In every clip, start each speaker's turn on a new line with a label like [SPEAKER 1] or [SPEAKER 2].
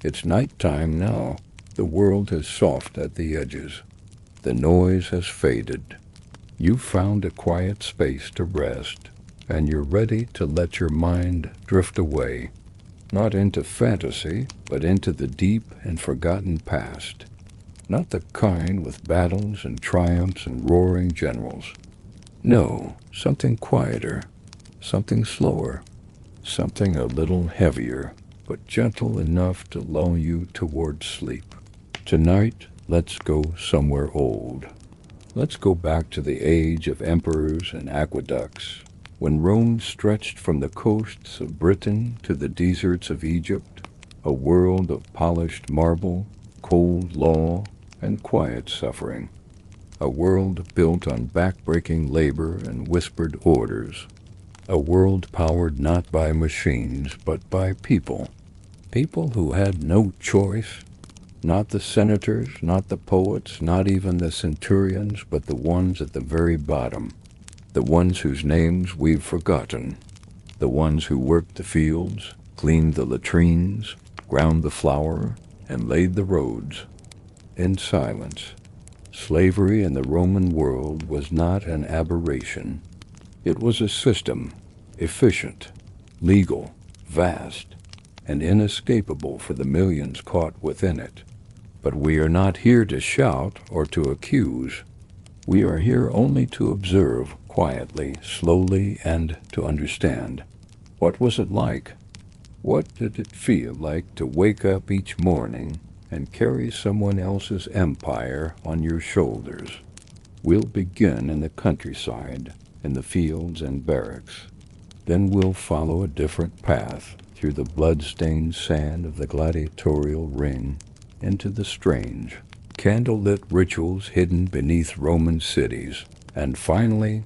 [SPEAKER 1] It's nighttime now. The world is soft at the edges. The noise has faded. You've found a quiet space to rest, and you're ready to let your mind drift away, not into fantasy, but into the deep and forgotten past. Not the kind with battles and triumphs and roaring generals. No, something quieter, something slower, something a little heavier, but gentle enough to lull you toward sleep. Tonight, let's go somewhere old. Let's go back to the age of emperors and aqueducts, when Rome stretched from the coasts of Britain to the deserts of Egypt, a world of polished marble, cold law, and quiet suffering. A world built on back-breaking labor and whispered orders. A world powered not by machines, but by people. People who had no choice. Not the senators, not the poets, not even the centurions, but the ones at the very bottom. The ones whose names we've forgotten. The ones who worked the fields, cleaned the latrines, ground the flour, and laid the roads. In silence. Slavery in the Roman world was not an aberration. It was a system, efficient, legal, vast, and inescapable for the millions caught within it. But we are not here to shout or to accuse. We are here only to observe quietly, slowly, and to understand. What was it like? What did it feel like to wake up each morning and carry someone else's empire on your shoulders? We'll begin in the countryside, in the fields and barracks. Then we'll follow a different path through the blood-stained sand of the gladiatorial ring into the strange, candle-lit rituals hidden beneath Roman cities, and finally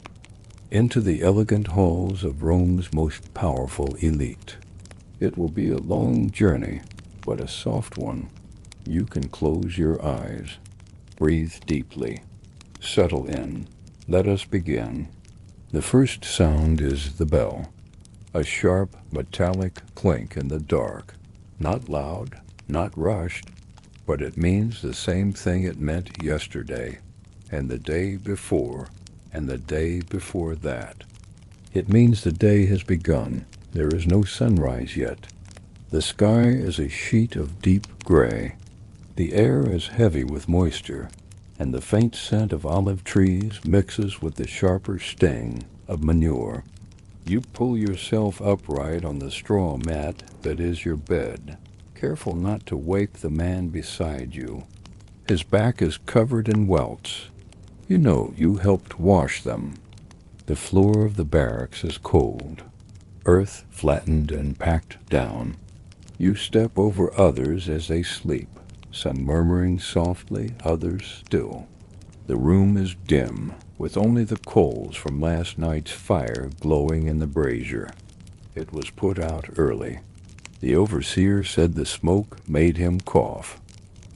[SPEAKER 1] into the elegant halls of Rome's most powerful elite. It will be a long journey, but a soft one. You can close your eyes, breathe deeply, settle in. Let us begin. The first sound is the bell, a sharp, metallic clink in the dark. Not loud, not rushed, but it means the same thing it meant yesterday, and the day before, and the day before that. It means the day has begun. There is no sunrise yet. The sky is a sheet of deep gray. The air is heavy with moisture, and the faint scent of olive trees mixes with the sharper sting of manure. You pull yourself upright on the straw mat that is your bed, careful not to wake the man beside you. His back is covered in welts. You know you helped wash them. The floor of the barracks is cold, earth flattened and packed down. You step over others as they sleep, some murmuring softly, others still. The room is dim, with only the coals from last night's fire glowing in the brazier. It was put out early. The overseer said the smoke made him cough.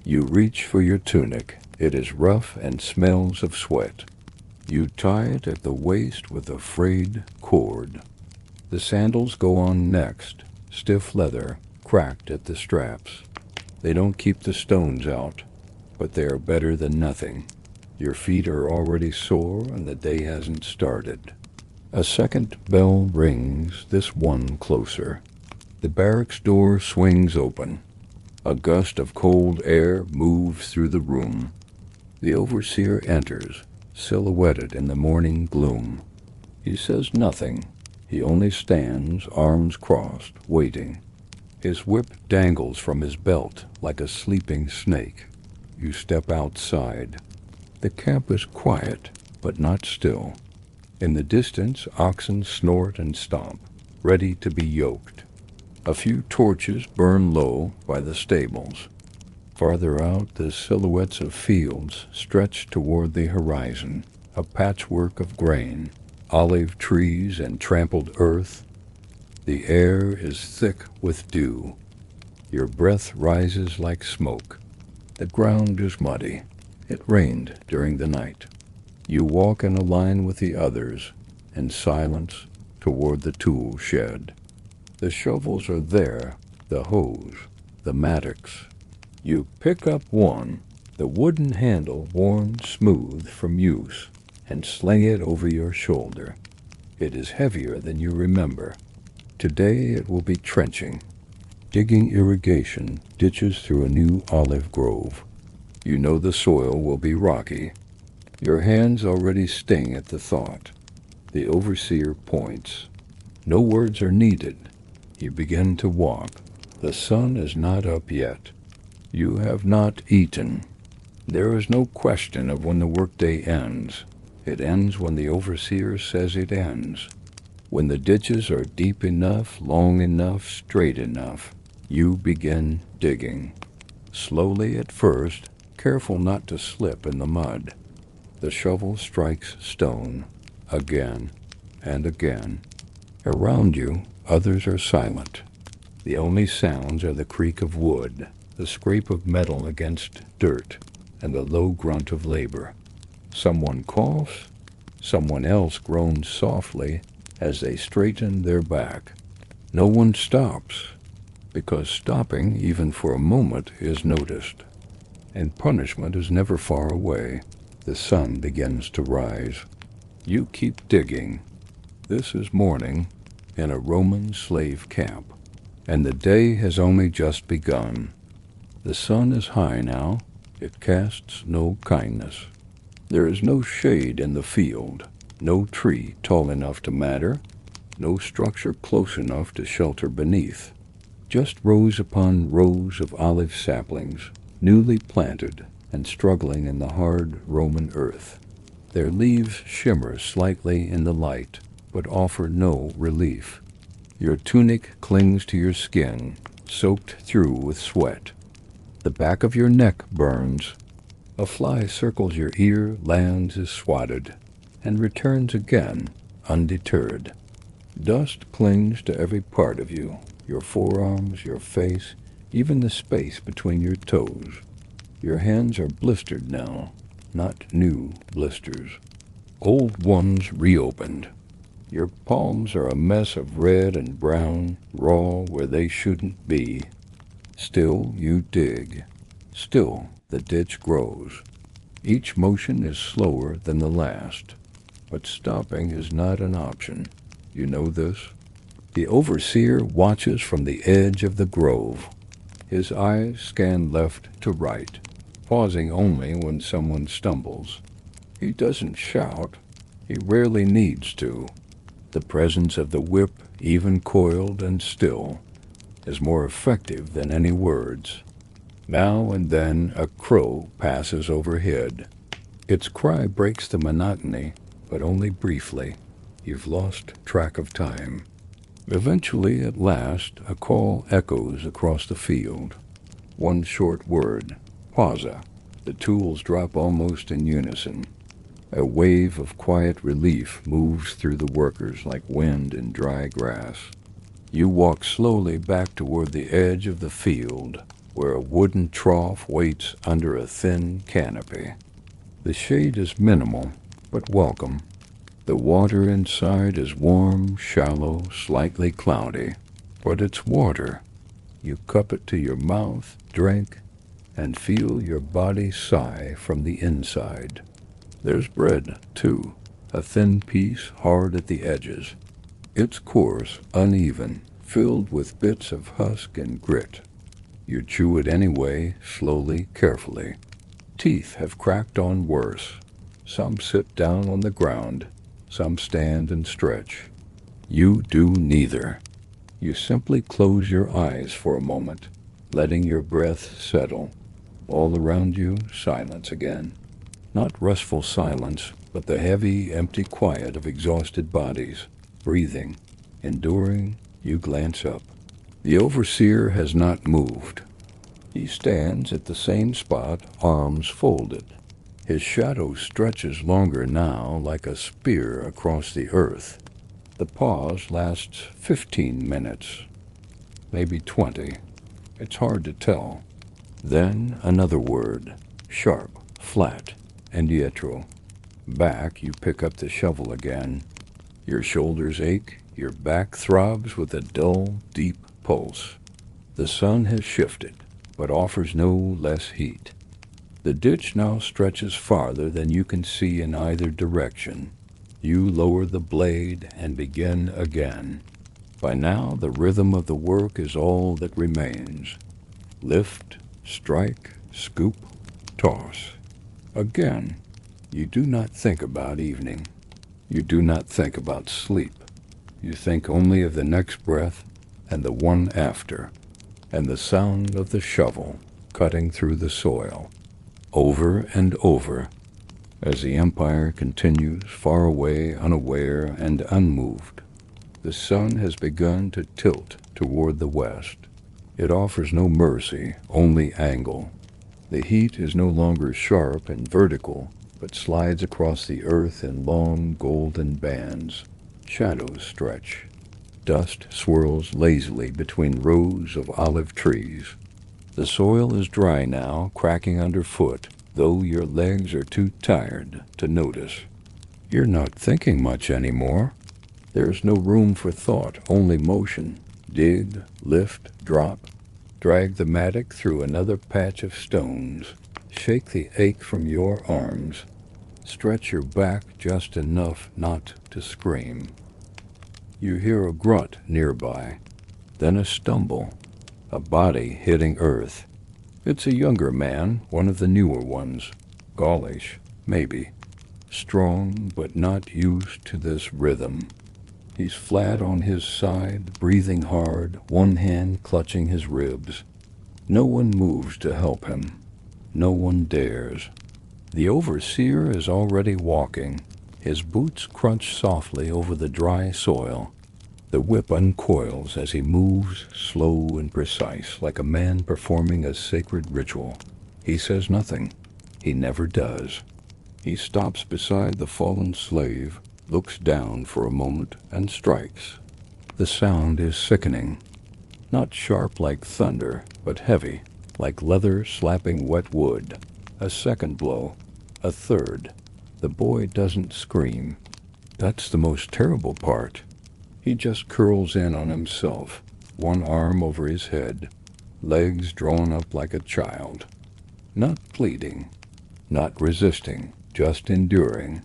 [SPEAKER 1] You reach for your tunic. It is rough and smells of sweat. You tie it at the waist with a frayed cord. The sandals go on next, stiff leather, cracked at the straps. They don't keep the stones out, but they are better than nothing. Your feet are already sore and the day hasn't started. A second bell rings, this one closer. The barracks door swings open. A gust of cold air moves through the room. The overseer enters, silhouetted in the morning gloom. He says nothing. He only stands, arms crossed, waiting. His whip dangles from his belt like a sleeping snake. You step outside. The camp is quiet, but not still. In the distance, oxen snort and stomp, ready to be yoked. A few torches burn low by the stables. Farther out, the silhouettes of fields stretch toward the horizon, a patchwork of grain, olive trees and trampled earth. The air is thick with dew. Your breath rises like smoke. The ground is muddy. It rained during the night. You walk in a line with the others, in silence, toward the tool shed. The shovels are there, the hoes. the mattocks. You pick up one, the wooden handle worn smooth from use, and sling it over your shoulder. It is heavier than you remember. Today it will be trenching, digging irrigation ditches through a new olive grove. You know the soil will be rocky. Your hands already sting at the thought. The overseer points. No words are needed. You begin to walk. The sun is not up yet. You have not eaten. There is no question of when the workday ends. It ends when the overseer says it ends. When the ditches are deep enough, long enough, straight enough, you begin digging. Slowly at first, careful not to slip in the mud. The shovel strikes stone, again and again. Around you, others are silent. The only sounds are the creak of wood, the scrape of metal against dirt, and the low grunt of labor. Someone coughs, someone else groans softly as they straighten their back. No one stops, because stopping, even for a moment, is noticed. And punishment is never far away. The sun begins to rise. You keep digging. This is morning in a Roman slave camp, and the day has only just begun. The sun is high now. It casts no kindness. There is no shade in the field, no tree tall enough to matter, no structure close enough to shelter beneath. Just rows upon rows of olive saplings, newly planted and struggling in the hard Roman earth. Their leaves shimmer slightly in the light, but offer no relief. Your tunic clings to your skin, soaked through with sweat. The back of your neck burns. A fly circles your ear, lands, is swatted, and returns again, undeterred. Dust clings to every part of you, your forearms, your face, even the space between your toes. Your hands are blistered now, not new blisters. Old ones reopened. Your palms are a mess of red and brown, raw where they shouldn't be. Still you dig. Still the ditch grows. Each motion is slower than the last. But stopping is not an option. You know this? The overseer watches from the edge of the grove. His eyes scan left to right, pausing only when someone stumbles. He doesn't shout. He rarely needs to. The presence of the whip, even coiled and still, is more effective than any words. Now and then a crow passes overhead. Its cry breaks the monotony, but only briefly. You've lost track of time. Eventually, at last, a call echoes across the field. One short word, pausa. The tools drop almost in unison. A wave of quiet relief moves through the workers like wind in dry grass. You walk slowly back toward the edge of the field, where a wooden trough waits under a thin canopy. The shade is minimal, but welcome. The water inside is warm, shallow, slightly cloudy, but it's water. You cup it to your mouth, drink, and feel your body sigh from the inside. There's bread, too, a thin piece hard at the edges. It's coarse, uneven, filled with bits of husk and grit. You chew it anyway, slowly, carefully. Teeth have cracked on worse. Some sit down on the ground. Some stand and stretch. You do neither. You simply close your eyes for a moment, letting your breath settle. All around you, silence again. Not restful silence, but the heavy, empty quiet of exhausted bodies, breathing, enduring. You glance up. The overseer has not moved. He stands at the same spot, arms folded. His shadow stretches longer now, like a spear across the earth. The pause lasts 15 minutes, maybe 20. It's hard to tell. Then another word, sharp, flat, indietro. Back, you pick up the shovel again. Your shoulders ache, your back throbs with a dull, deep pulse. The sun has shifted, but offers no less heat. The ditch now stretches farther than you can see in either direction. You lower the blade and begin again. By now, the rhythm of the work is all that remains. Lift, strike, scoop, toss. Again, you do not think about evening. You do not think about sleep. You think only of the next breath and the one after, and the sound of the shovel cutting through the soil, over and over, as the empire continues far away, unaware and unmoved. The sun has begun to tilt toward the west. It offers no mercy, only angle. The heat is no longer sharp and vertical, but slides across the earth in long golden bands. Shadows stretch. Dust swirls lazily between rows of olive trees. The soil is dry now, cracking underfoot, though your legs are too tired to notice. You're not thinking much anymore. There's no room for thought, only motion. Dig, lift, drop. Drag the mattock through another patch of stones. Shake the ache from your arms. Stretch your back just enough not to scream. You hear a grunt nearby, then a stumble, a body hitting earth. It's a younger man, one of the newer ones. Gaulish, maybe. Strong, but not used to this rhythm. He's flat on his side, breathing hard, one hand clutching his ribs. No one moves to help him. No one dares. The overseer is already walking. His boots crunch softly over the dry soil. The whip uncoils as he moves, slow and precise, like a man performing a sacred ritual. He says nothing. He never does. He stops beside the fallen slave, looks down for a moment, and strikes. The sound is sickening. Not sharp like thunder, but heavy, like leather slapping wet wood. A second blow. A third. The boy doesn't scream. That's the most terrible part. He just curls in on himself, one arm over his head, legs drawn up like a child. Not pleading, not resisting, just enduring.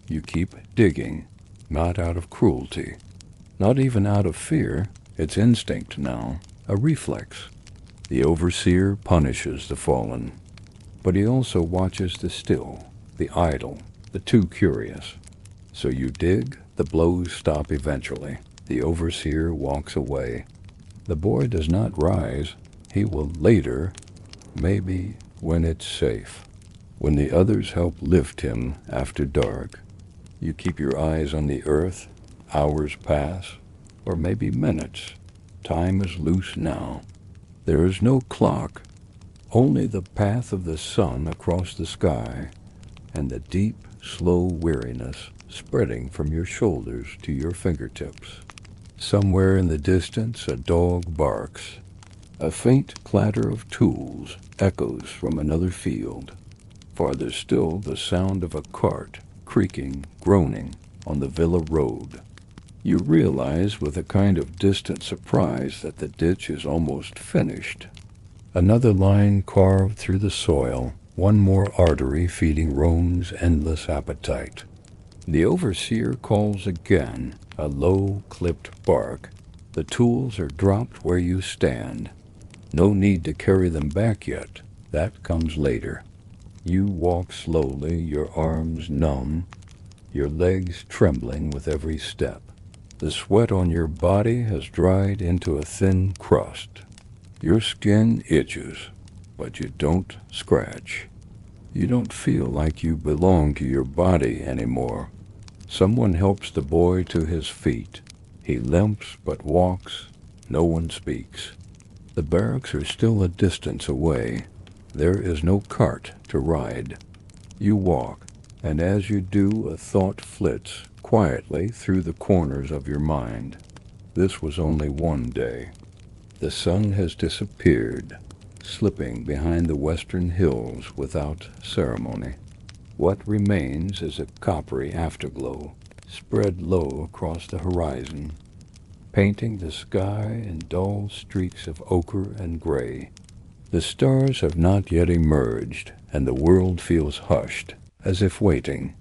[SPEAKER 1] You keep digging, not out of cruelty, not even out of fear. It's instinct now, a reflex. The overseer punishes the fallen, but he also watches the still, the idle, the too curious. So you dig, the blows stop eventually. The overseer walks away. The boy does not rise. He will later, maybe when it's safe, when the others help lift him after dark. You keep your eyes on the earth. Hours pass, or maybe minutes. Time is loose now. There is no clock, only the path of the sun across the sky, and the deep, slow weariness spreading from your shoulders to your fingertips. Somewhere in the distance a dog barks. A faint clatter of tools echoes from another field. Farther still, the sound of a cart creaking, groaning on the villa road. You realize with a kind of distant surprise that the ditch is almost finished. Another line carved through the soil, one more artery feeding Rome's endless appetite. The overseer calls again, a low, clipped bark. The tools are dropped where you stand. No need to carry them back yet. That comes later. You walk slowly, your arms numb, your legs trembling with every step. The sweat on your body has dried into a thin crust. Your skin itches, but you don't scratch. You don't feel like you belong to your body anymore. Someone helps the boy to his feet. He limps but walks. No one speaks. The barracks are still a distance away. There is no cart to ride. You walk, and as you do, a thought flits quietly through the corners of your mind. This was only one day. The sun has disappeared, slipping behind the western hills without ceremony. What remains is a coppery afterglow, spread low across the horizon. painting the sky in dull streaks of ochre and gray. The stars have not yet emerged, and the world feels hushed, as if waiting.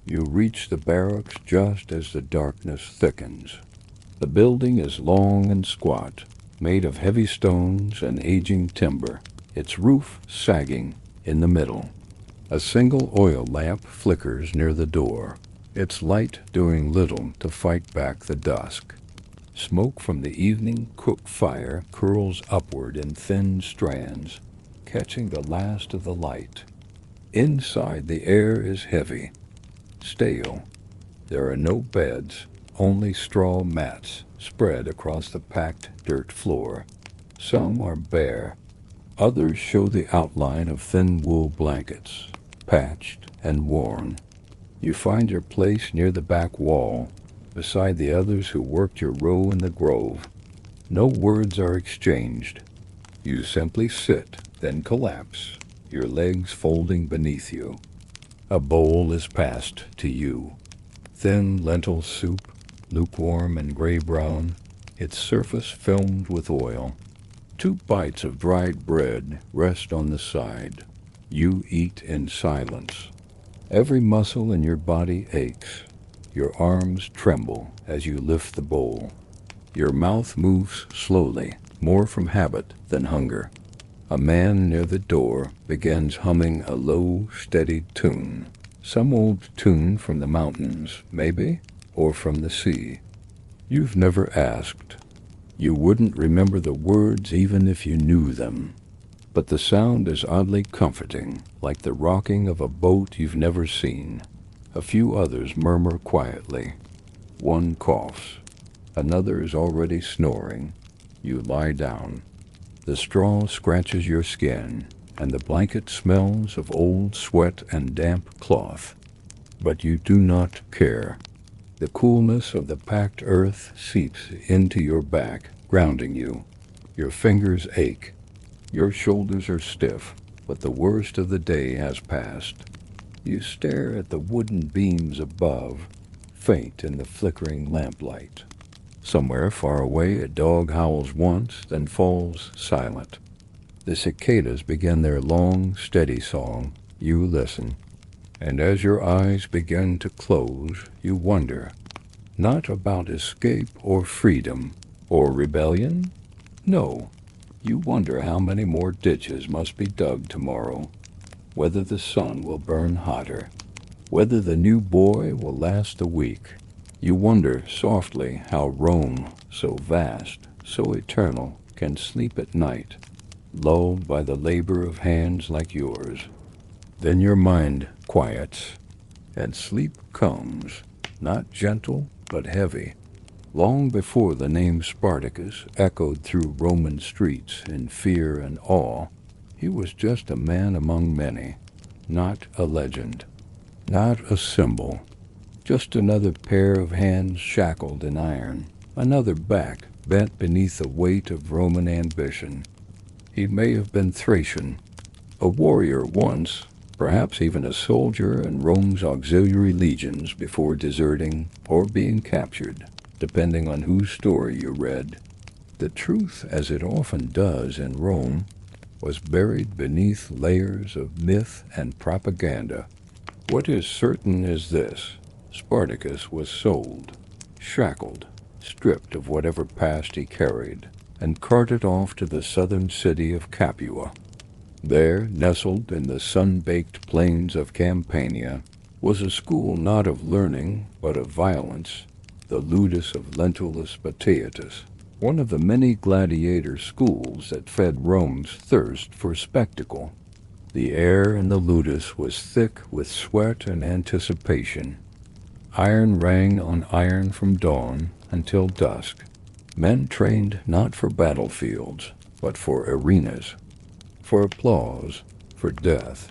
[SPEAKER 1] You reach the barracks just as the darkness thickens. The building is long and squat, made of heavy stones and aging timber, its roof sagging in the middle. A single oil lamp flickers near the door, its light doing little to fight back the dusk. Smoke from the evening cook fire curls upward in thin strands, catching the last of the light. Inside, the air is heavy, stale. There are no beds, only straw mats spread across the packed dirt floor. Some are bare. Others show the outline of thin wool blankets, patched and worn. You find your place near the back wall, beside the others who worked your row in the grove. No words are exchanged. You simply sit, then collapse, your legs folding beneath you. A bowl is passed to you. Thin lentil soup, lukewarm and gray-brown, its surface filmed with oil. 2 bites of dried bread rest on the side. You eat in silence. Every muscle in your body aches. Your arms tremble as you lift the bowl. Your mouth moves slowly, more from habit than hunger. A man near the door begins humming a low, steady tune. Some old tune from the mountains, maybe, or from the sea. You've never asked. You wouldn't remember the words even if you knew them. But the sound is oddly comforting, like the rocking of a boat you've never seen. A few others murmur quietly. One coughs. Another is already snoring. You lie down. The straw scratches your skin, and the blanket smells of old sweat and damp cloth. But you do not care. The coolness of the packed earth seeps into your back, grounding you. Your fingers ache. Your shoulders are stiff, but the worst of the day has passed. You stare at the wooden beams above, faint in the flickering lamplight. Somewhere far away a dog howls once, then falls silent. The cicadas begin their long, steady song. You listen. And as your eyes begin to close, you wonder, not about escape or freedom or rebellion. No, you wonder how many more ditches must be dug tomorrow, whether the sun will burn hotter, whether the new boy will last a week. You wonder softly how Rome, so vast, so eternal, can sleep at night, lulled by the labor of hands like yours. Then your mind quiets, and sleep comes, not gentle, but heavy. Long before the name Spartacus echoed through Roman streets in fear and awe, he was just a man among many, not a legend, not a symbol, just another pair of hands shackled in iron, another back bent beneath the weight of Roman ambition. He may have been Thracian, a warrior once, perhaps even a soldier in Rome's auxiliary legions before deserting or being captured, depending on whose story you read. The truth, as it often does in Rome, was buried beneath layers of myth and propaganda. What is certain is this: Spartacus was sold, shackled, stripped of whatever past he carried, and carted off to the southern city of Capua. There, nestled in the sun-baked plains of Campania, was a school not of learning, but of violence, the ludus of Lentulus Batiatus, one of the many gladiator schools that fed Rome's thirst for spectacle. The air in the ludus was thick with sweat and anticipation. Iron rang on iron from dawn until dusk. Men trained not for battlefields, but for arenas, for applause, for death.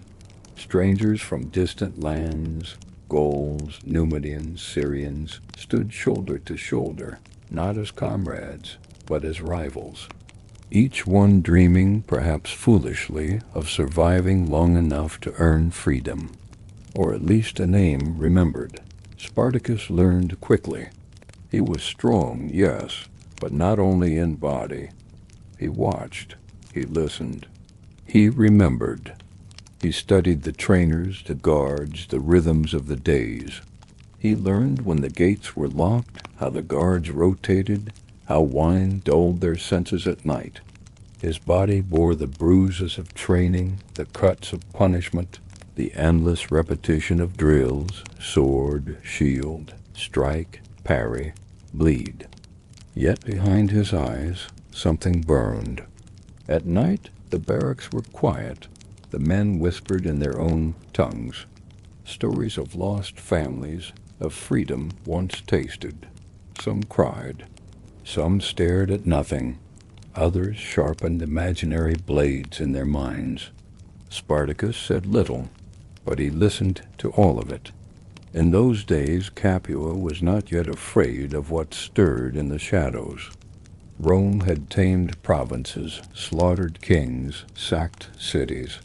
[SPEAKER 1] Strangers from distant lands, Gauls, Numidians, Syrians, stood shoulder to shoulder, not as comrades, but as rivals. Each one dreaming, perhaps foolishly, of surviving long enough to earn freedom, or at least a name remembered. Spartacus learned quickly. He was strong, yes, but not only in body. He watched, he listened, he remembered. He studied the trainers, the guards, the rhythms of the days. He learned when the gates were locked, how the guards rotated, how wine dulled their senses at night. His body bore the bruises of training, the cuts of punishment, the endless repetition of drills, sword, shield, strike, parry, bleed. Yet behind his eyes, something burned. At night, the barracks were quiet. The men whispered in their own tongues, stories of lost families, of freedom once tasted. Some cried, some stared at nothing, others sharpened imaginary blades in their minds. Spartacus said little, but he listened to all of it. In those days, Capua was not yet afraid of what stirred in the shadows. Rome had tamed provinces, slaughtered kings, sacked cities.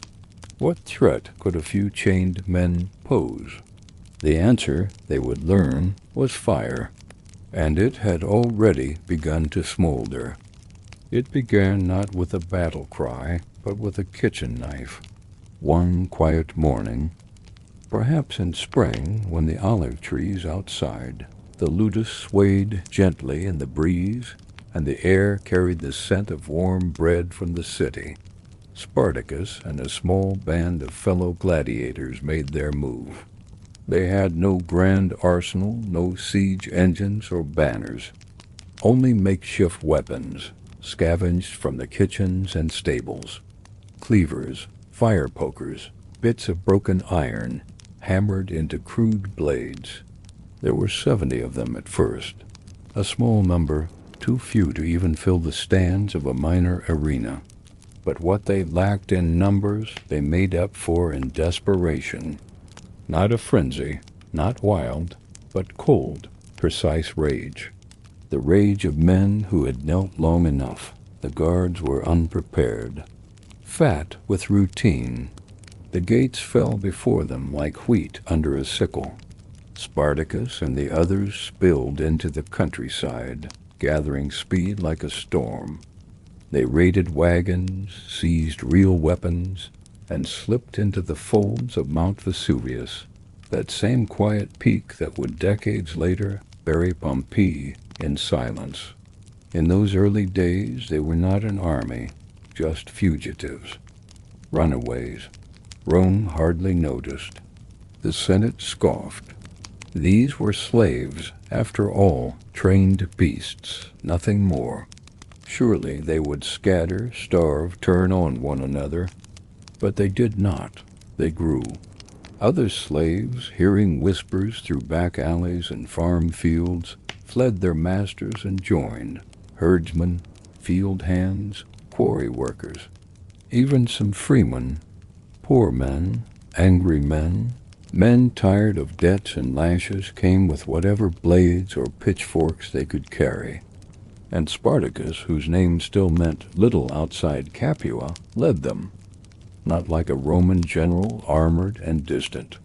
[SPEAKER 1] What threat could a few chained men pose? The answer, they would learn, was fire, and it had already begun to smolder. It began not with a battle cry, but with a kitchen knife. One quiet morning, perhaps in spring, when the olive trees outside, the lotus swayed gently in the breeze, and the air carried the scent of warm bread from the city, Spartacus and a small band of fellow gladiators made their move. They had no grand arsenal, no siege engines or banners, only makeshift weapons, scavenged from the kitchens and stables. Cleavers, fire pokers, bits of broken iron, hammered into crude blades. There were 70 of them at first, a small number, too few to even fill the stands of a minor arena. But what they lacked in numbers, they made up for in desperation. Not a frenzy, not wild, but cold, precise rage. The rage of men who had knelt long enough. The guards were unprepared, fat with routine. The gates fell before them like wheat under a sickle. Spartacus and the others spilled into the countryside, gathering speed like a storm. They raided wagons, seized real weapons, and slipped into the folds of Mount Vesuvius, that same quiet peak that would decades later bury Pompeii in silence. In those early days, they were not an army, just fugitives, runaways. Rome hardly noticed. The Senate scoffed. These were slaves, after all, trained beasts, nothing more. Surely they would scatter, starve, turn on one another. But they did not. They grew. Other slaves, hearing whispers through back alleys and farm fields, fled their masters and joined. Herdsmen, field hands, quarry workers. Even some freemen, poor men, angry men, men tired of debts and lashes came with whatever blades or pitchforks they could carry. And Spartacus, whose name still meant little outside Capua, led them, not like a Roman general, armored and distant.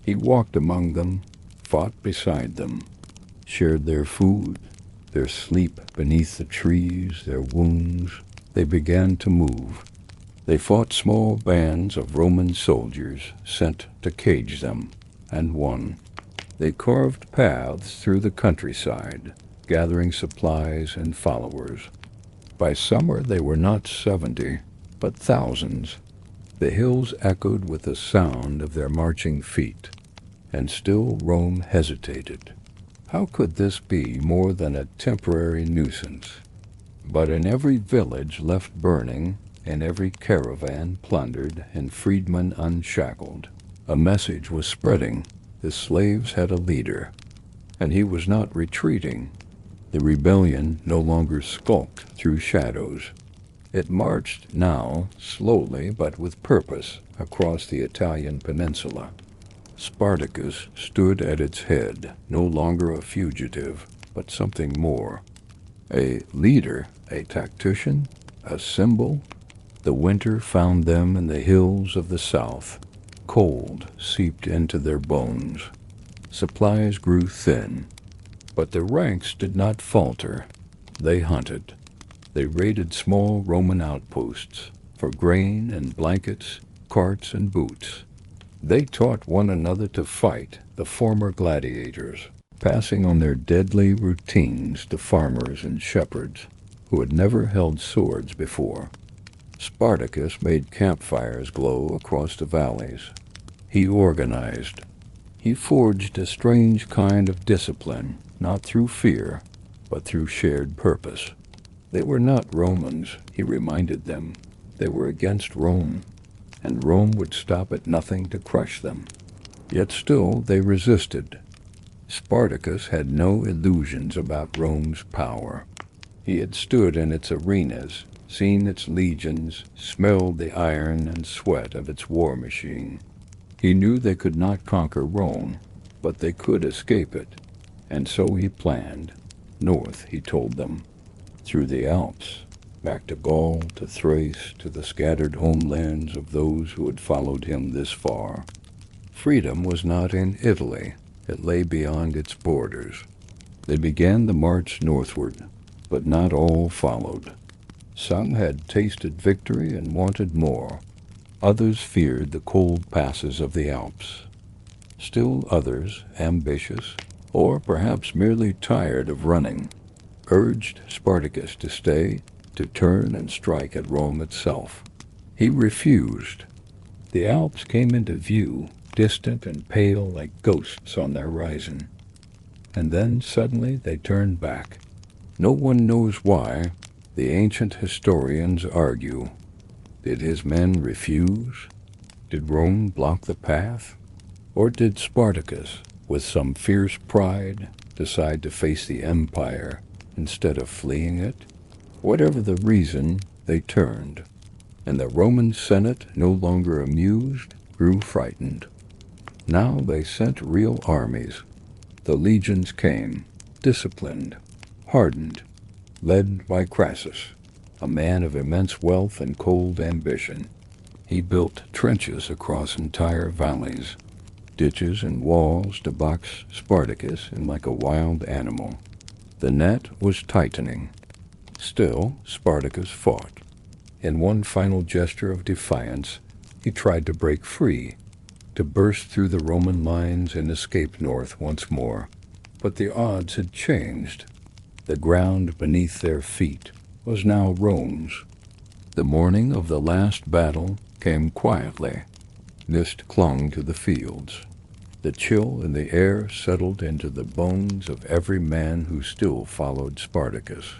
[SPEAKER 1] He walked among them, fought beside them, shared their food, their sleep beneath the trees, their wounds. They began to move. They fought small bands of Roman soldiers sent to cage them, and won. They carved paths through the countryside, gathering supplies and followers. By summer they were not 70, but thousands. The hills echoed with the sound of their marching feet, and still Rome hesitated. How could this be more than a temporary nuisance? But in every village left burning, in every caravan plundered, and freedmen unshackled, a message was spreading. The slaves had a leader, and he was not retreating. The rebellion no longer skulked through shadows. It marched now, slowly but with purpose, across the Italian peninsula. Spartacus stood at its head, no longer a fugitive, but something more. A leader, a tactician, a symbol. The winter found them in the hills of the south. Cold seeped into their bones. Supplies grew thin. But the ranks did not falter. They hunted. They raided small Roman outposts for grain and blankets, carts and boots. They taught one another to fight, the former gladiators, passing on their deadly routines to farmers and shepherds who had never held swords before. Spartacus made campfires glow across the valleys. He organized. He forged a strange kind of discipline, not through fear, but through shared purpose. They were not Romans, he reminded them. They were against Rome, and Rome would stop at nothing to crush them. Yet still they resisted. Spartacus had no illusions about Rome's power. He had stood in its arenas, seen its legions, smelled the iron and sweat of its war machine. He knew they could not conquer Rome, but they could escape it, and so he planned. North, he told them, through the Alps, back to Gaul, to Thrace, to the scattered homelands of those who had followed him this far. Freedom was not in Italy. It lay beyond its borders. They began the march northward, but not all followed. Some had tasted victory and wanted more. Others feared the cold passes of the Alps. Still others, ambitious, or perhaps merely tired of running, urged Spartacus to stay, to turn and strike at Rome itself. He refused. The Alps came into view, distant and pale like ghosts on the horizon. And then suddenly they turned back. No one knows why. The ancient historians argue. Did his men refuse? Did Rome block the path? Or did Spartacus, with some fierce pride, decide to face the empire instead of fleeing it? Whatever the reason, they turned, and the Roman Senate, no longer amused, grew frightened. Now they sent real armies. The legions came, disciplined, hardened, led by Crassus, a man of immense wealth and cold ambition. He built trenches across entire valleys, ditches and walls to box Spartacus in like a wild animal. The net was tightening. Still, Spartacus fought. In one final gesture of defiance, he tried to break free, to burst through the Roman lines and escape north once more. But the odds had changed. The ground beneath their feet was now Rome's. The morning of the last battle came quietly. Mist clung to the fields. The chill in the air settled into the bones of every man who still followed Spartacus.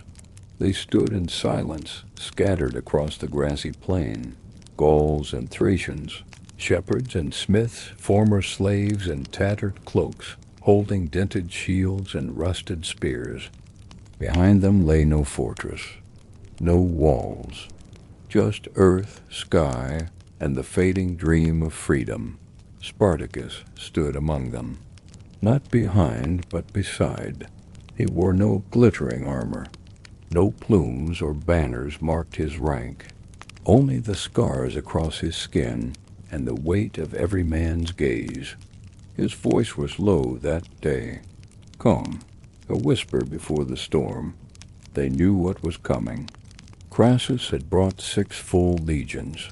[SPEAKER 1] They stood in silence, scattered across the grassy plain, Gauls and Thracians, shepherds and smiths, former slaves in tattered cloaks, holding dented shields and rusted spears. Behind them lay no fortress, no walls, just earth, sky, and the fading dream of freedom. Spartacus stood among them, not behind, but beside. He wore no glittering armor. No plumes or banners marked his rank, only the scars across his skin and the weight of every man's gaze. His voice was low that day, calm, a whisper before the storm. They knew what was coming. Crassus had brought 6 full legions,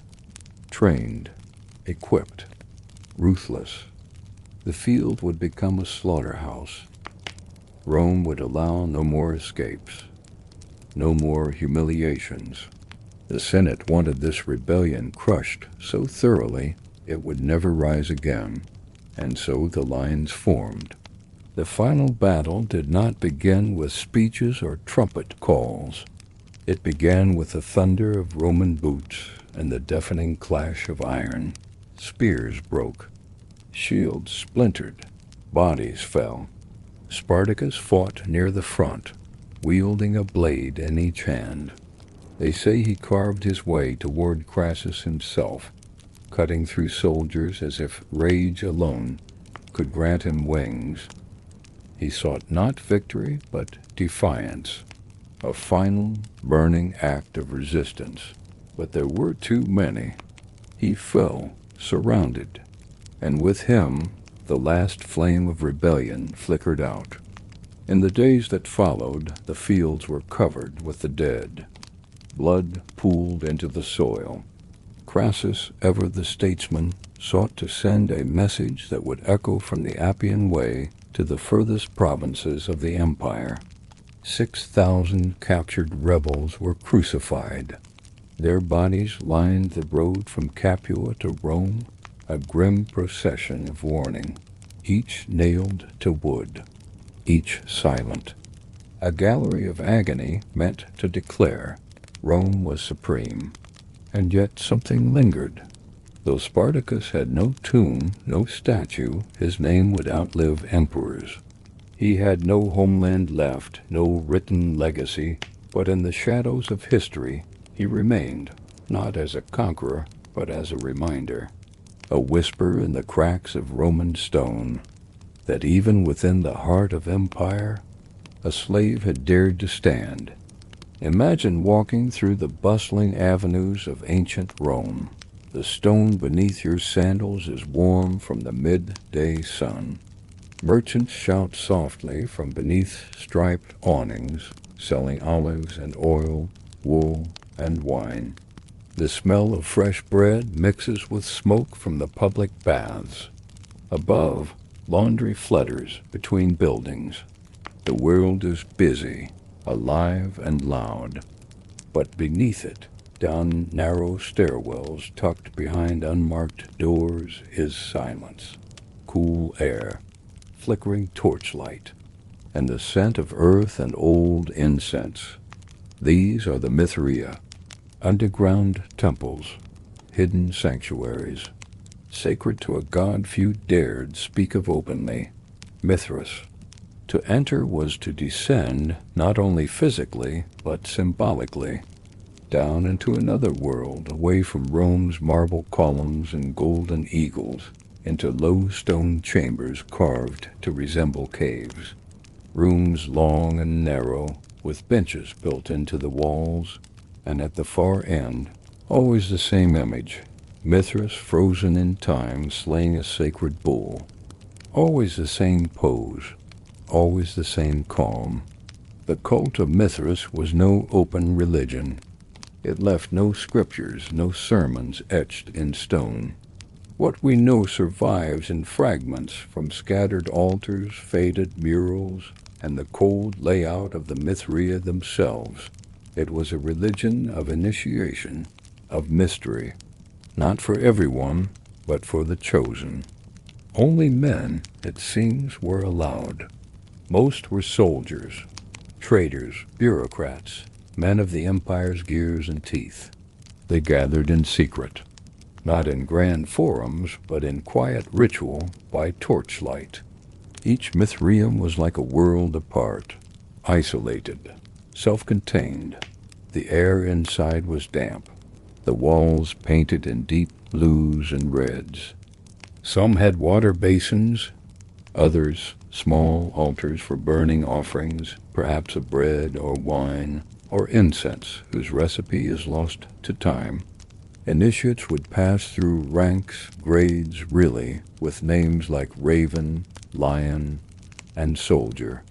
[SPEAKER 1] trained, equipped, ruthless. The field would become a slaughterhouse. Rome would allow no more escapes. No more humiliations. The Senate wanted this rebellion crushed so thoroughly it would never rise again, and so the lines formed. The final battle did not begin with speeches or trumpet calls. It began with the thunder of Roman boots and the deafening clash of iron. Spears broke. Shields splintered. Bodies fell. Spartacus fought near the front, wielding a blade in each hand. They say he carved his way toward Crassus himself, cutting through soldiers as if rage alone could grant him wings. He sought not victory, but defiance, a final, burning act of resistance. But there were too many. He fell, surrounded, and with him the last flame of rebellion flickered out. In the days that followed, the fields were covered with the dead. Blood pooled into the soil. Crassus, ever the statesman, sought to send a message that would echo from the Appian Way to the furthest provinces of the empire. 6,000 captured rebels were crucified. Their bodies lined the road from Capua to Rome, a grim procession of warning, each nailed to wood, each silent. A gallery of agony meant to declare Rome was supreme. And yet something lingered. Though Spartacus had no tomb, no statue, his name would outlive emperors. He had no homeland left, no written legacy, but in the shadows of history he remained, not as a conqueror, but as a reminder, a whisper in the cracks of Roman stone, that even within the heart of empire, a slave had dared to stand. Imagine walking through the bustling avenues of ancient Rome. The stone beneath your sandals is warm from the midday sun. Merchants shout softly from beneath striped awnings, selling olives and oil, wool and wine. The smell of fresh bread mixes with smoke from the public baths. Above, laundry flutters between buildings. The world is busy, alive and loud. But beneath it, down narrow stairwells tucked behind unmarked doors, is silence, cool air, flickering torchlight, and the scent of earth and old incense. These are the Mithraea, underground temples, hidden sanctuaries, sacred to a god few dared speak of openly, Mithras. To enter was to descend not only physically, but symbolically, down into another world, away from Rome's marble columns and golden eagles, into low stone chambers carved to resemble caves. Rooms long and narrow, with benches built into the walls, and at the far end, always the same image, Mithras frozen in time slaying a sacred bull. Always the same pose, always the same calm. The cult of Mithras was no open religion. It left no scriptures, no sermons etched in stone. What we know survives in fragments from scattered altars, faded murals, and the cold layout of the Mithraea themselves. It was a religion of initiation, of mystery, not for everyone, but for the chosen. Only men, it seems, were allowed. Most were soldiers, traders, bureaucrats, men of the empire's gears and teeth. They gathered in secret, not in grand forums, but in quiet ritual by torchlight. Each Mithraeum was like a world apart, isolated, self-contained. The air inside was damp, the walls painted in deep blues and reds. Some had water basins, others small altars for burning offerings, perhaps of bread or wine, or incense whose recipe is lost to time. Initiates would pass through ranks, grades really, with names like Raven, Lion, and Soldier.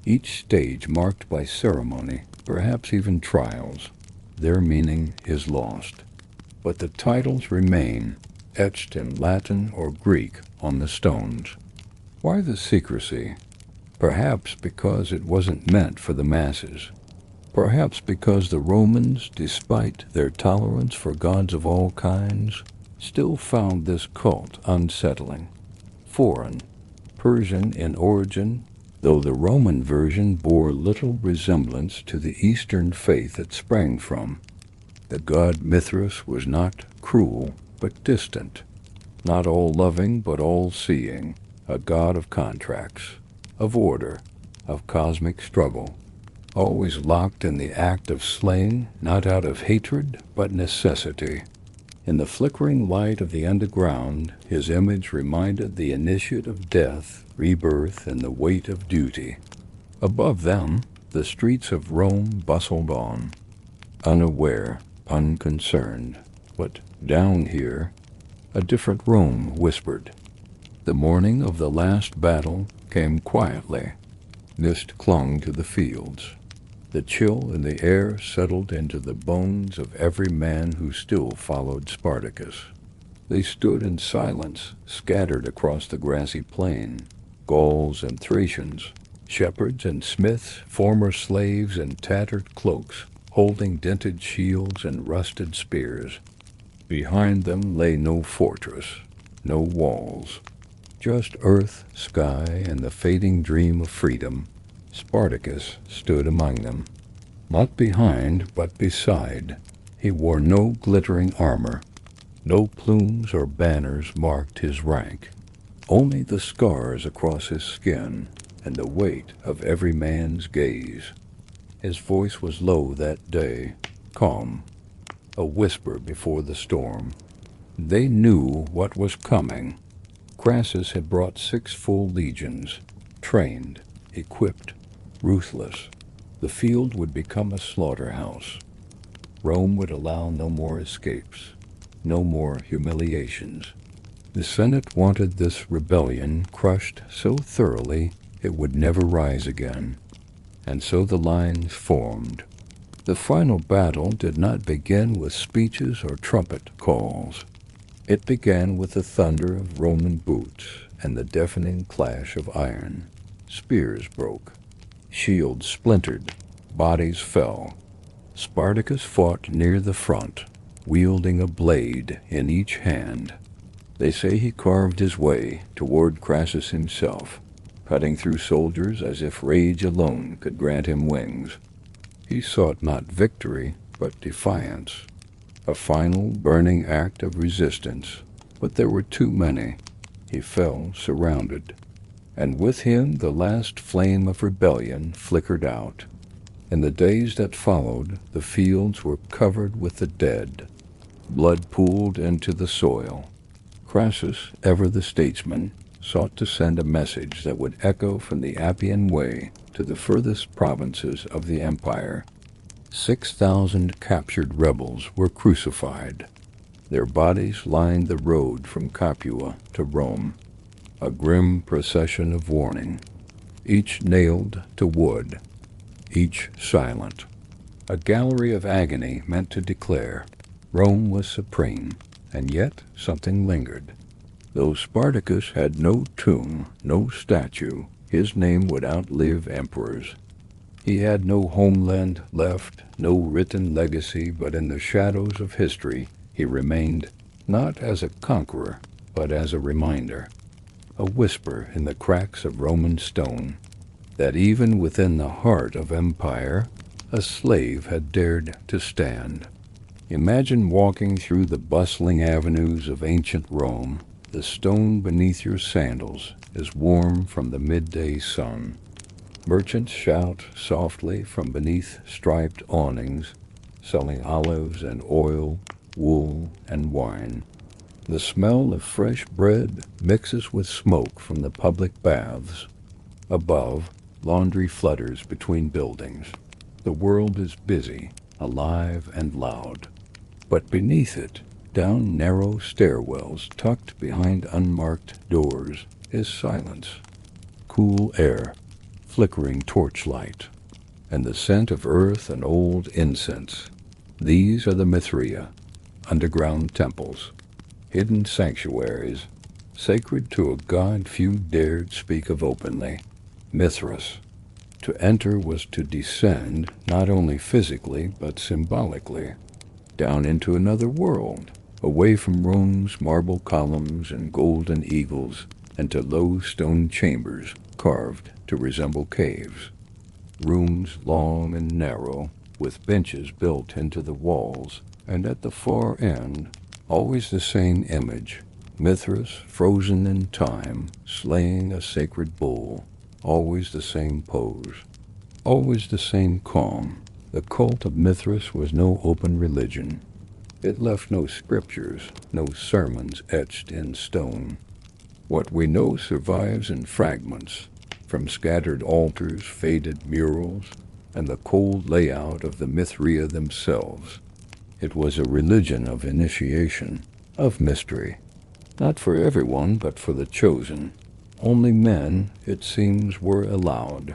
[SPEAKER 1] Each stage marked by ceremony, perhaps even trials. Their meaning is lost. But the titles remain, etched in Latin or Greek on the stones. Why the secrecy? Perhaps because it wasn't meant for the masses. Perhaps because the Romans, despite their tolerance for gods of all kinds, still found this cult unsettling, foreign, Persian in origin, though the Roman version bore little resemblance to the Eastern faith it sprang from. The god Mithras was not cruel, but distant, not all-loving, but all-seeing, a god of contracts, of order, of cosmic struggle, always locked in the act of slaying, not out of hatred, but necessity. In the flickering light of the underground, his image reminded the initiate of death, rebirth, and the weight of duty. Above them, the streets of Rome bustled on, unaware, unconcerned. But down here, a different Rome whispered. The morning of the last battle came quietly. Mist clung to the fields. The chill in the air settled into the bones of every man who still followed Spartacus. They stood in silence, scattered across the grassy plain, Gauls and Thracians, shepherds and smiths, former slaves in tattered cloaks, holding dented shields and rusted spears. Behind them lay no fortress, no walls, just earth, sky, and the fading dream of freedom. Spartacus stood among them. Not behind, but beside. He wore no glittering armor. No plumes or banners marked his rank. Only the scars across his skin and the weight of every man's gaze. His voice was low that day, calm, a whisper before the storm. They knew what was coming. Crassus had brought 6 full legions, trained, equipped, ruthless. The field would become a slaughterhouse. Rome would allow no more escapes, no more humiliations. The Senate wanted this rebellion crushed so thoroughly it would never rise again. And so the lines formed. The final battle did not begin with speeches or trumpet calls. It began with the thunder of Roman boots and the deafening clash of iron. Spears broke. Shields splintered. Bodies fell. Spartacus fought near the front, wielding a blade in each hand. They say he carved his way toward Crassus himself, cutting through soldiers as if rage alone could grant him wings. He sought not victory, but defiance, a final burning act of resistance. But there were too many. He fell surrounded, and with him the last flame of rebellion flickered out. In the days that followed, the fields were covered with the dead. Blood pooled into the soil. Crassus, ever the statesman, sought to send a message that would echo from the Appian Way to the furthest provinces of the empire. 6,000 captured rebels were crucified. Their bodies lined the road from Capua to Rome, a grim procession of warning, each nailed to wood, each silent. A gallery of agony meant to declare Rome was supreme, and yet something lingered. Though Spartacus had no tomb, no statue, his name would outlive emperors. He had no homeland left, no written legacy, but in the shadows of history he remained, not as a conqueror, but as a reminder, a whisper in the cracks of Roman stone, that even within the heart of empire, a slave had dared to stand. Imagine walking through the bustling avenues of ancient Rome. The stone beneath your sandals is warm from the midday sun. Merchants shout softly from beneath striped awnings, selling olives and oil, wool and wine. The smell of fresh bread mixes with smoke from the public baths. Above, laundry flutters between buildings. The world is busy, alive and loud. But beneath it, down narrow stairwells tucked behind unmarked doors, is silence, cool air, flickering torchlight, and the scent of earth and old incense. These are the Mithraea, underground temples, hidden sanctuaries, sacred to a god few dared speak of openly, Mithras. To enter was to descend, not only physically, but symbolically, down into another world, away from Rome's marble columns and golden eagles, and to low stone chambers carved to resemble caves. Rooms long and narrow, with benches built into the walls, and at the far end, always the same image, Mithras frozen in time, slaying a sacred bull, always the same pose, always the same calm. The cult of Mithras was no open religion. It left no scriptures, no sermons etched in stone. What we know survives in fragments, from scattered altars, faded murals, and the cold layout of the Mithraea themselves. It was a religion of initiation, of mystery. Not for everyone, but for the chosen. Only men, it seems, were allowed.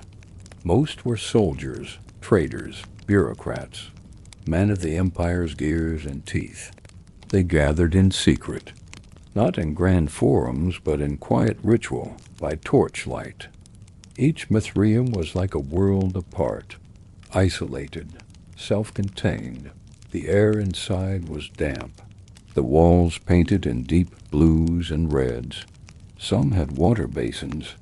[SPEAKER 1] Most were soldiers, traders, bureaucrats, men of the empire's gears and teeth. They gathered in secret, not in grand forums, but in quiet ritual, by torchlight. Each Mithraeum was like a world apart, isolated, self-contained. The air inside was damp, the walls painted in deep blues and reds. Some had water basins,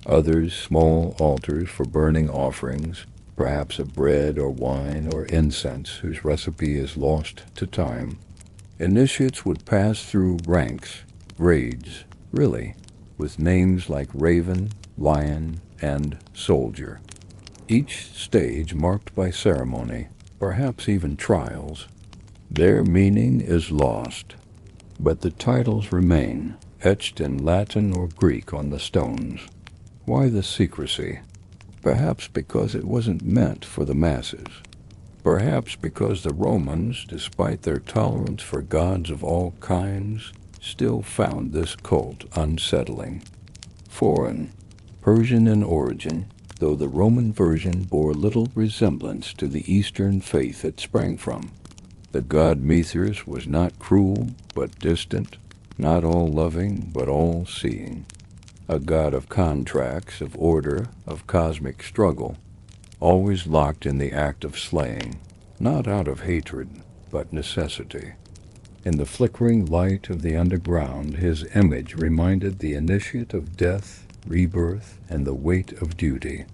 [SPEAKER 1] others small altars for burning offerings, perhaps of bread or wine or incense whose recipe is lost to time. Initiates would pass through ranks, grades, really, with names like Raven, Lion, and Soldier. Each stage marked by ceremony, perhaps even trials. Their meaning is lost, but the titles remain, etched in Latin or Greek on the stones. Why the secrecy? Perhaps because it wasn't meant for the masses. Perhaps because the Romans, despite their tolerance for gods of all kinds, still found this cult unsettling. Foreign, Persian in origin, though the Roman version bore little resemblance to the Eastern faith it sprang from. The god Mithras was not cruel, but distant, not all-loving, but all-seeing. A god of contracts, of order, of cosmic struggle, always locked in the act of slaying, not out of hatred, but necessity. In the flickering light of the underground, his image reminded the initiate of death, rebirth, and the weight of duty.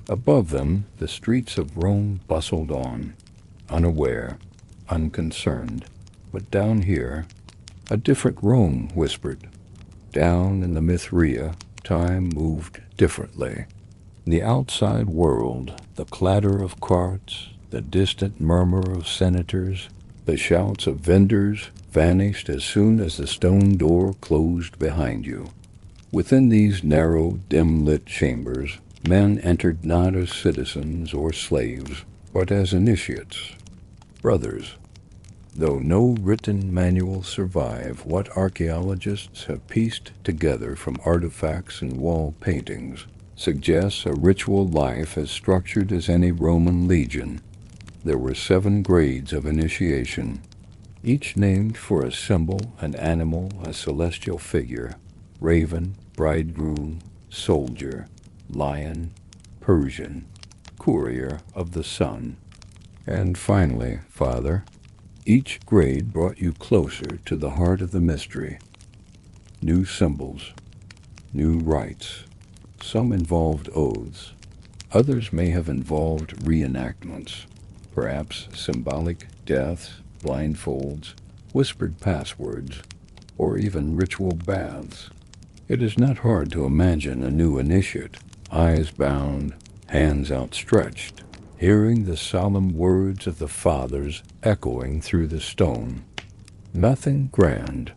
[SPEAKER 1] Above them, the streets of Rome bustled on, unaware, unconcerned. But down here, a different Rome whispered. Down in the Mithraea, time moved differently. The outside world, the clatter of carts, the distant murmur of senators, the shouts of vendors, vanished as soon as the stone door closed behind you. Within these narrow, dim-lit chambers, men entered not as citizens or slaves, but as initiates, brothers. Though no written manuals survive, what archaeologists have pieced together from artifacts and wall paintings suggests a ritual life as structured as any Roman legion. There were 7 grades of initiation, each named for a symbol, an animal, a celestial figure: raven, bridegroom, soldier, lion, Persian, courier of the sun. And finally, Father, each grade brought you closer to the heart of the mystery. New symbols, new rites. Some involved oaths. Others may have involved reenactments, perhaps symbolic deaths, blindfolds, whispered passwords, or even ritual baths. It is not hard to imagine a new initiate, eyes bound, hands outstretched, hearing the solemn words of the fathers echoing through the stone. Nothing grand,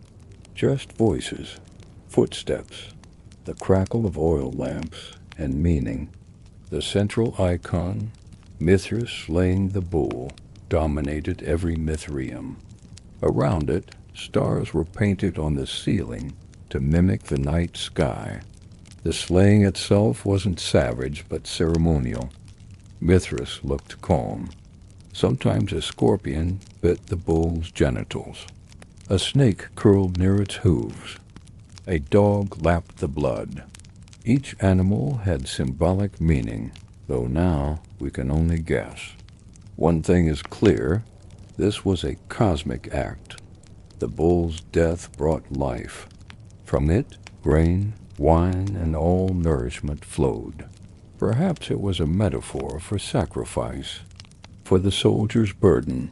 [SPEAKER 1] just voices, footsteps, the crackle of oil lamps, and meaning. The central icon, Mithras slaying the bull, dominated every Mithraeum. Around it, stars were painted on the ceiling to mimic the night sky. The slaying itself wasn't savage but ceremonial. Mithras looked calm. Sometimes a scorpion bit the bull's genitals. A snake curled near its hooves. A dog lapped the blood. Each animal had symbolic meaning, though now we can only guess. One thing is clear, this was a cosmic act. The bull's death brought life. From it, grain, wine, and all nourishment flowed. Perhaps it was a metaphor for sacrifice, for the soldier's burden,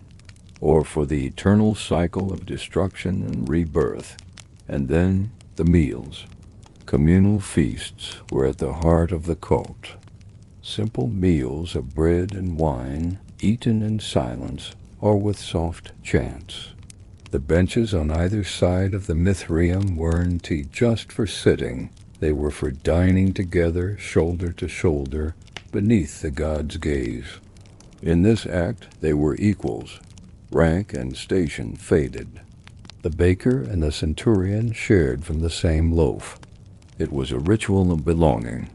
[SPEAKER 1] or for the eternal cycle of destruction and rebirth. And then the meals. Communal feasts were at the heart of the cult. Simple meals of bread and wine, eaten in silence or with soft chants. The benches on either side of the Mithraeum weren't just for sitting. They were for dining together, shoulder to shoulder, beneath the god's gaze. In this act they were equals. Rank and station faded. The baker and the centurion shared from the same loaf. It was a ritual of belonging.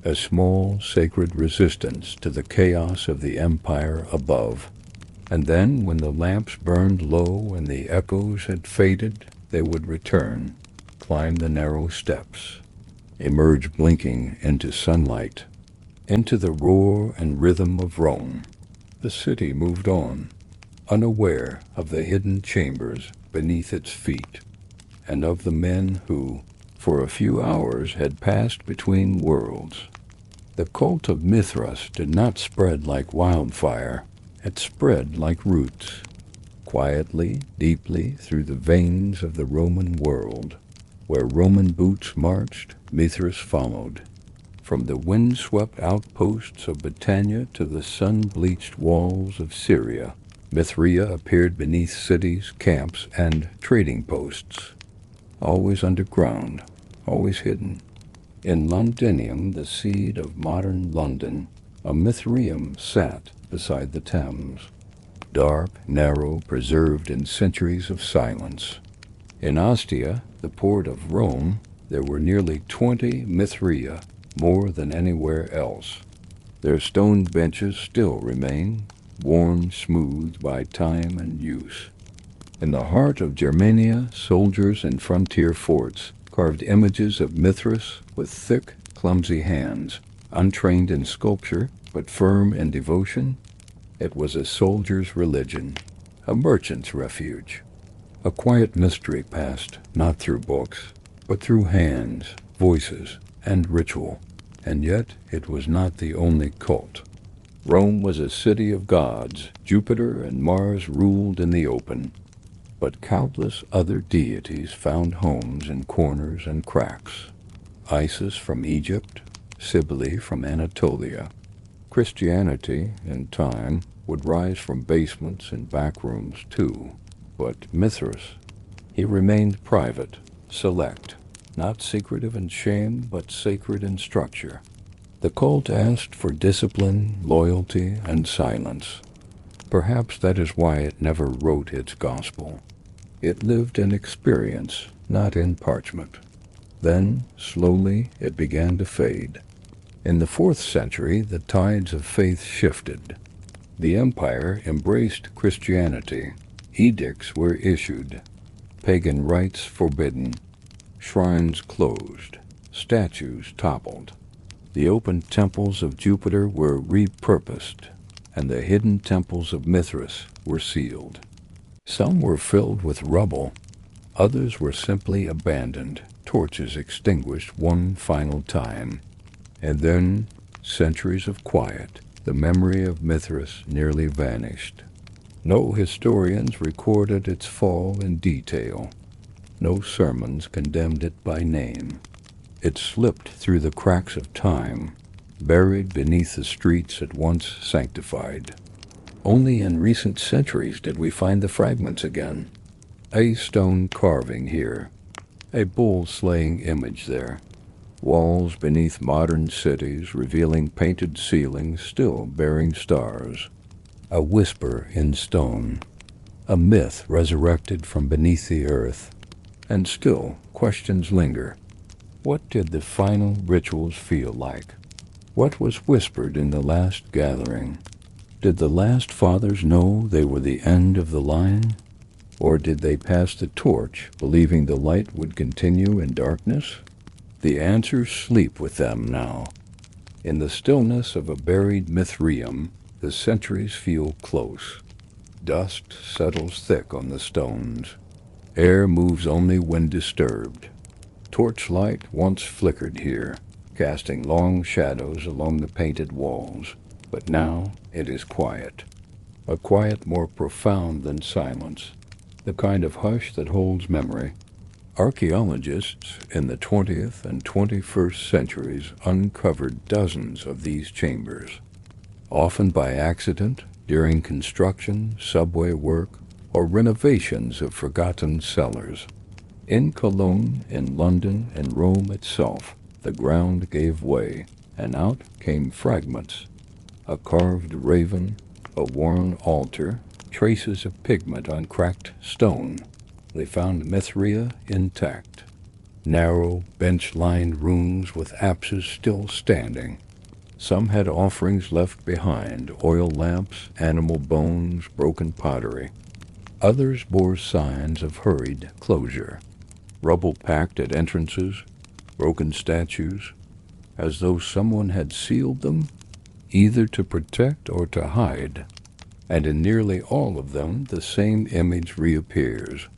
[SPEAKER 1] a small sacred resistance to the chaos of the empire above. And then, when the lamps burned low and the echoes had faded, they would return, climb the narrow steps, emerge blinking into sunlight, into the roar and rhythm of Rome. The city moved on, unaware of the hidden chambers beneath its feet, and of the men who, for a few hours, had passed between worlds. The cult of Mithras did not spread like wildfire. It spread like roots, quietly, deeply through the veins of the Roman world. Where Roman boots marched, Mithras followed. From the wind-swept outposts of Britannia to the sun-bleached walls of Syria, Mithria appeared beneath cities, camps, and trading posts, always underground, always hidden. In Londinium, the seed of modern London, a Mithraeum sat beside the Thames, dark, narrow, preserved in centuries of silence. In Ostia, the port of Rome, there were nearly 20 Mithraea, more than anywhere else. Their stone benches still remain, worn smooth by time and use. In the heart of Germania, soldiers in frontier forts carved images of Mithras with thick, clumsy hands, untrained in sculpture, but firm in devotion. It was a soldier's religion, a merchant's refuge. A quiet mystery passed, not through books, but through hands, voices, and ritual. And yet it was not the only cult. Rome was a city of gods. Jupiter and Mars ruled in the open. But countless other deities found homes in corners and cracks. Isis from Egypt, Cybele from Anatolia. Christianity, in time, would rise from basements and back rooms too. But Mithras, he remained private, select, not secretive in shame, but sacred in structure. The cult asked for discipline, loyalty, and silence. Perhaps that is why it never wrote its gospel. It lived in experience, not in parchment. Then, slowly, it began to fade. In the 4th century, the tides of faith shifted. The empire embraced Christianity. Edicts were issued. Pagan rites forbidden. Shrines closed. Statues toppled. The open temples of Jupiter were repurposed, and the hidden temples of Mithras were sealed. Some were filled with rubble. Others were simply abandoned, torches extinguished one final time. And then, centuries of quiet, the memory of Mithras nearly vanished. No historians recorded its fall in detail. No sermons condemned it by name. It slipped through the cracks of time, buried beneath the streets it once sanctified. Only in recent centuries did we find the fragments again. A stone carving here, a bull-slaying image there, walls beneath modern cities revealing painted ceilings still bearing stars, a whisper in stone, a myth resurrected from beneath the earth. And still, questions linger. What did the final rituals feel like? What was whispered in the last gathering? Did the last fathers know they were the end of the line? Or did they pass the torch, believing the light would continue in darkness? The answers sleep with them now. In the stillness of a buried Mithraeum, the centuries feel close. Dust settles thick on the stones. Air moves only when disturbed. Torchlight once flickered here, casting long shadows along the painted walls. But now it is quiet. A quiet more profound than silence. The kind of hush that holds memory. Archaeologists in the 20th and 21st centuries uncovered dozens of these chambers, often by accident, during construction, subway work, or renovations of forgotten cellars. In Cologne, in London, and Rome itself, the ground gave way, and out came fragments. A carved raven, a worn altar, traces of pigment on cracked stone. They found Mithraea intact. narrow, bench-lined rooms with apses still standing. Some had offerings left behind, oil lamps, animal bones, broken pottery. Others bore signs of hurried closure, rubble packed at entrances, broken statues, as though someone had sealed them, either to protect or to hide. And in nearly all of them the same image reappears.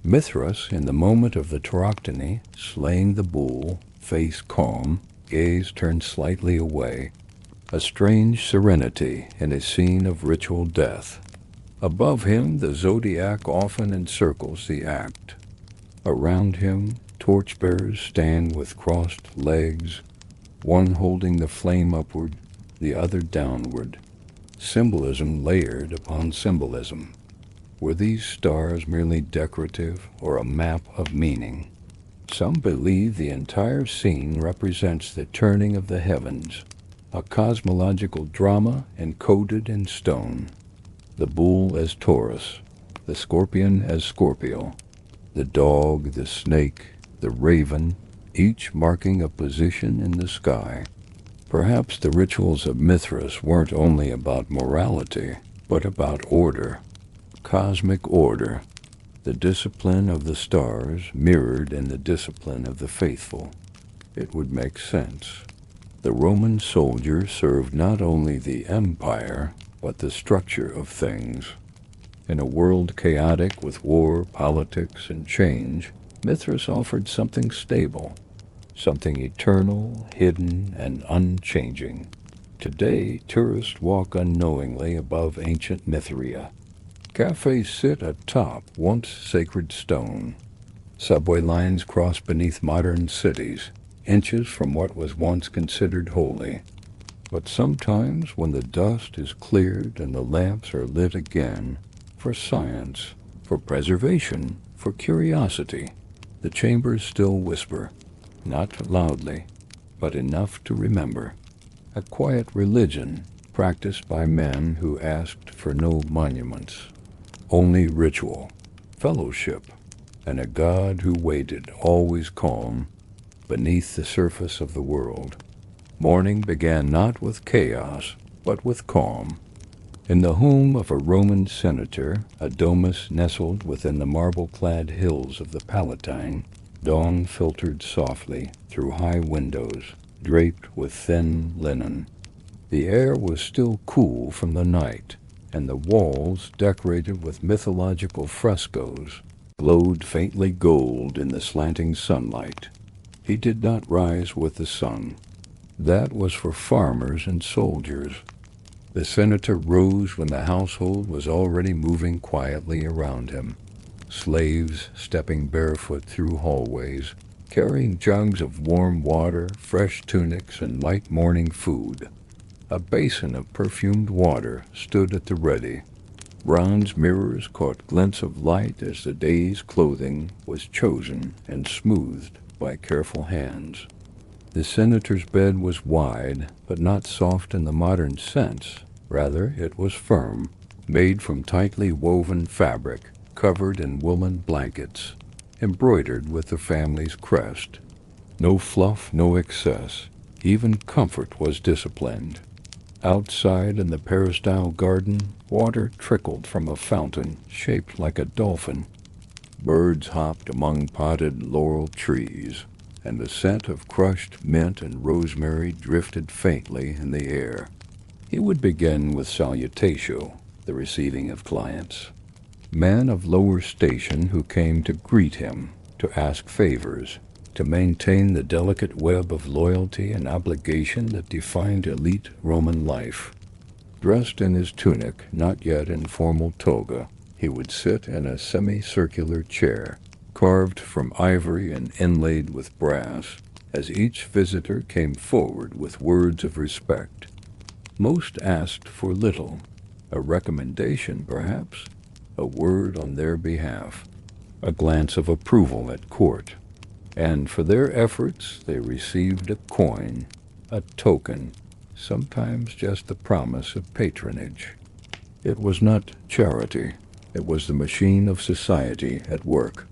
[SPEAKER 1] Mithras, in the moment of the tauroctony, slaying the bull, face calm, gaze turned slightly away, a strange serenity in a scene of ritual death. Above him the zodiac often encircles the act. Around him torchbearers stand with crossed legs, one holding the flame upward, the other downward, symbolism layered upon symbolism. Were these stars merely decorative or a map of meaning? Some believe the entire scene represents the turning of the heavens, a cosmological drama encoded in stone. The bull as Taurus, the scorpion as Scorpio, the dog, the snake, the raven, each marking a position in the sky. Perhaps the rituals of Mithras weren't only about morality, but about order, cosmic order, the discipline of the stars mirrored in the discipline of the faithful. It would make sense. The Roman soldier served not only the empire, but the structure of things. In a world chaotic with war, politics, and change, Mithras offered something stable, something eternal, hidden, and unchanging. Today, tourists walk unknowingly above ancient Mithria. Cafes sit atop once sacred stone. Subway lines cross beneath modern cities, inches from what was once considered holy. But sometimes, when the dust is cleared and the lamps are lit again, for science, for preservation, for curiosity, the chambers still whisper, not loudly, but enough to remember. A quiet religion practiced by men who asked for no monuments, only ritual, fellowship, and a God who waited, always calm, beneath the surface of the world. Morning began not with chaos, but with calm. In the home of a Roman senator, a domus nestled within the marble-clad hills of the Palatine, dawn filtered softly through high windows, draped with thin linen. The air was still cool from the night, and the walls, decorated with mythological frescoes, glowed faintly gold in the slanting sunlight. He did not rise with the sun. That was for farmers and soldiers. The senator rose when the household was already moving quietly around him. Slaves stepping barefoot through hallways, carrying jugs of warm water, fresh tunics, and light morning food. A basin of perfumed water stood at the ready. Bronze mirrors caught glints of light as the day's clothing was chosen and smoothed by careful hands. The senator's bed was wide, but not soft in the modern sense. Rather, it was firm, made from tightly woven fabric, covered in woolen blankets, embroidered with the family's crest. No fluff, no excess. Even comfort was disciplined. Outside in the peristyle garden, water trickled from a fountain shaped like a dolphin. Birds hopped among potted laurel trees, and the scent of crushed mint and rosemary drifted faintly in the air. He would begin with salutatio, the receiving of clients. Men of lower station who came to greet him, to ask favors, to maintain the delicate web of loyalty and obligation that defined elite Roman life. Dressed in his tunic, not yet in formal toga, he would sit in a semicircular chair, carved from ivory and inlaid with brass, as each visitor came forward with words of respect. Most asked for little, a recommendation perhaps, a word on their behalf, a glance of approval at court, and for their efforts they received a coin, a token, sometimes just the promise of patronage. It was not charity, it was the machine of society at work.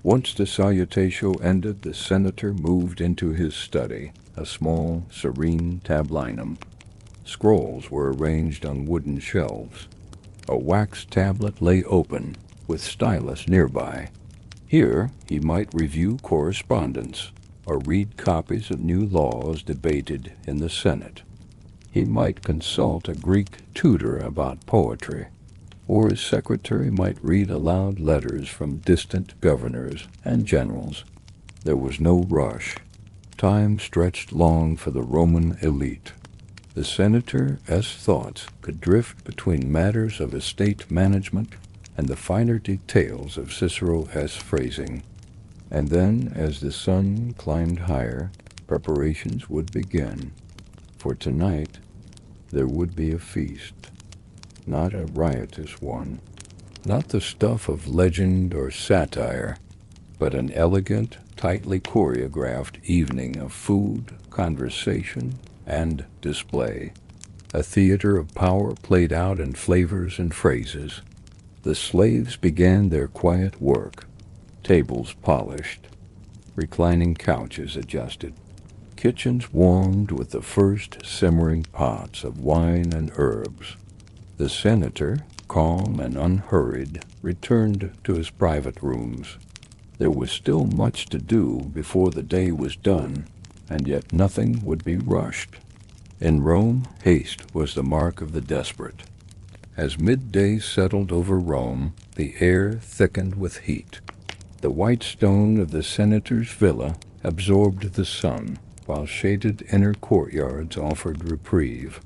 [SPEAKER 1] Once the salutatio ended, the senator moved into his study, a small, serene tablinum. Scrolls were arranged on wooden shelves. A wax tablet lay open, with stylus nearby. Here he might review correspondence, or read copies of new laws debated in the Senate. He might consult a Greek tutor about poetry, or his secretary might read aloud letters from distant governors and generals. There was no rush. Time stretched long for the Roman elite. The senator's thoughts could drift between matters of estate management and the finer details of Cicero's phrasing. And then, as the sun climbed higher, preparations would begin. For tonight, there would be a feast. Not a riotous one, not the stuff of legend or satire, but an elegant, tightly choreographed evening of food, conversation, and display. A theater of power played out in flavors and phrases. The slaves began their quiet work, tables polished, reclining couches adjusted, kitchens warmed with the first simmering pots of wine and herbs. The senator, calm and unhurried, returned to his private rooms. There was still much to do before the day was done, and yet nothing would be rushed. In Rome, haste was the mark of the desperate. As midday settled over Rome, the air thickened with heat. The white stone of the senator's villa absorbed the sun, while shaded inner courtyards offered reprieve.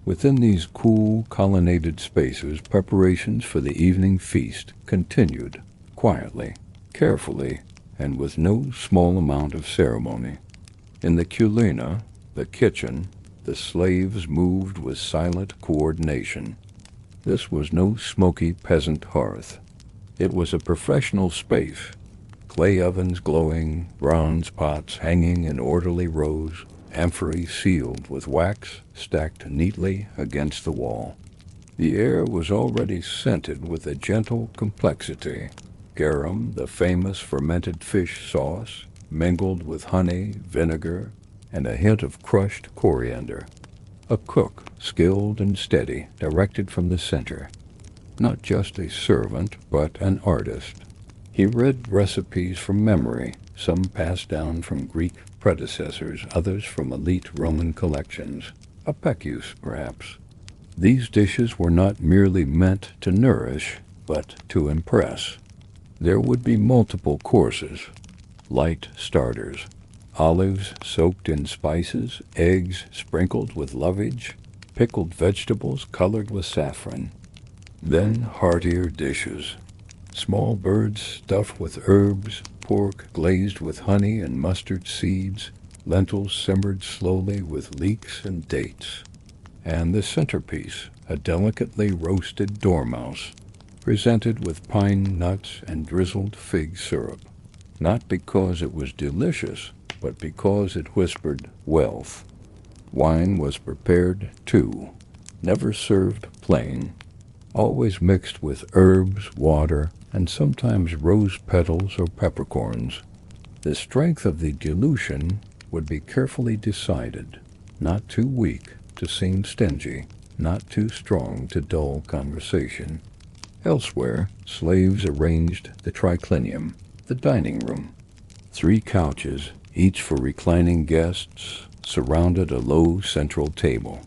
[SPEAKER 1] Within these cool, colonnaded spaces, preparations for the evening feast continued, quietly, carefully, and with no small amount of ceremony. In the culina, the kitchen, the slaves moved with silent coordination. This was no smoky peasant hearth. It was a professional space, clay ovens glowing, bronze pots hanging in orderly rows, amphorae sealed with wax stacked neatly against the wall. The air was already scented with a gentle complexity. Garum, the famous fermented fish sauce, mingled with honey, vinegar, and a hint of crushed coriander. A cook, skilled and steady, directed from the center. Not just a servant, but an artist. He read recipes from memory, some passed down from Greek predecessors, others from elite Roman collections. A pecus, perhaps. These dishes were not merely meant to nourish, but to impress. There would be multiple courses, light starters, olives soaked in spices, eggs sprinkled with lovage, pickled vegetables colored with saffron. Then heartier dishes, small birds stuffed with herbs, pork glazed with honey and mustard seeds, lentils simmered slowly with leeks and dates. And the centerpiece, a delicately roasted dormouse, presented with pine nuts and drizzled fig syrup, not because it was delicious, but because it whispered wealth. Wine was prepared, too, never served plain, always mixed with herbs, water, and sometimes rose petals or peppercorns. The strength of the dilution would be carefully decided, not too weak to seem stingy, not too strong to dull conversation. Elsewhere, slaves arranged the triclinium, the dining room. 3 couches, each for reclining guests, surrounded a low central table.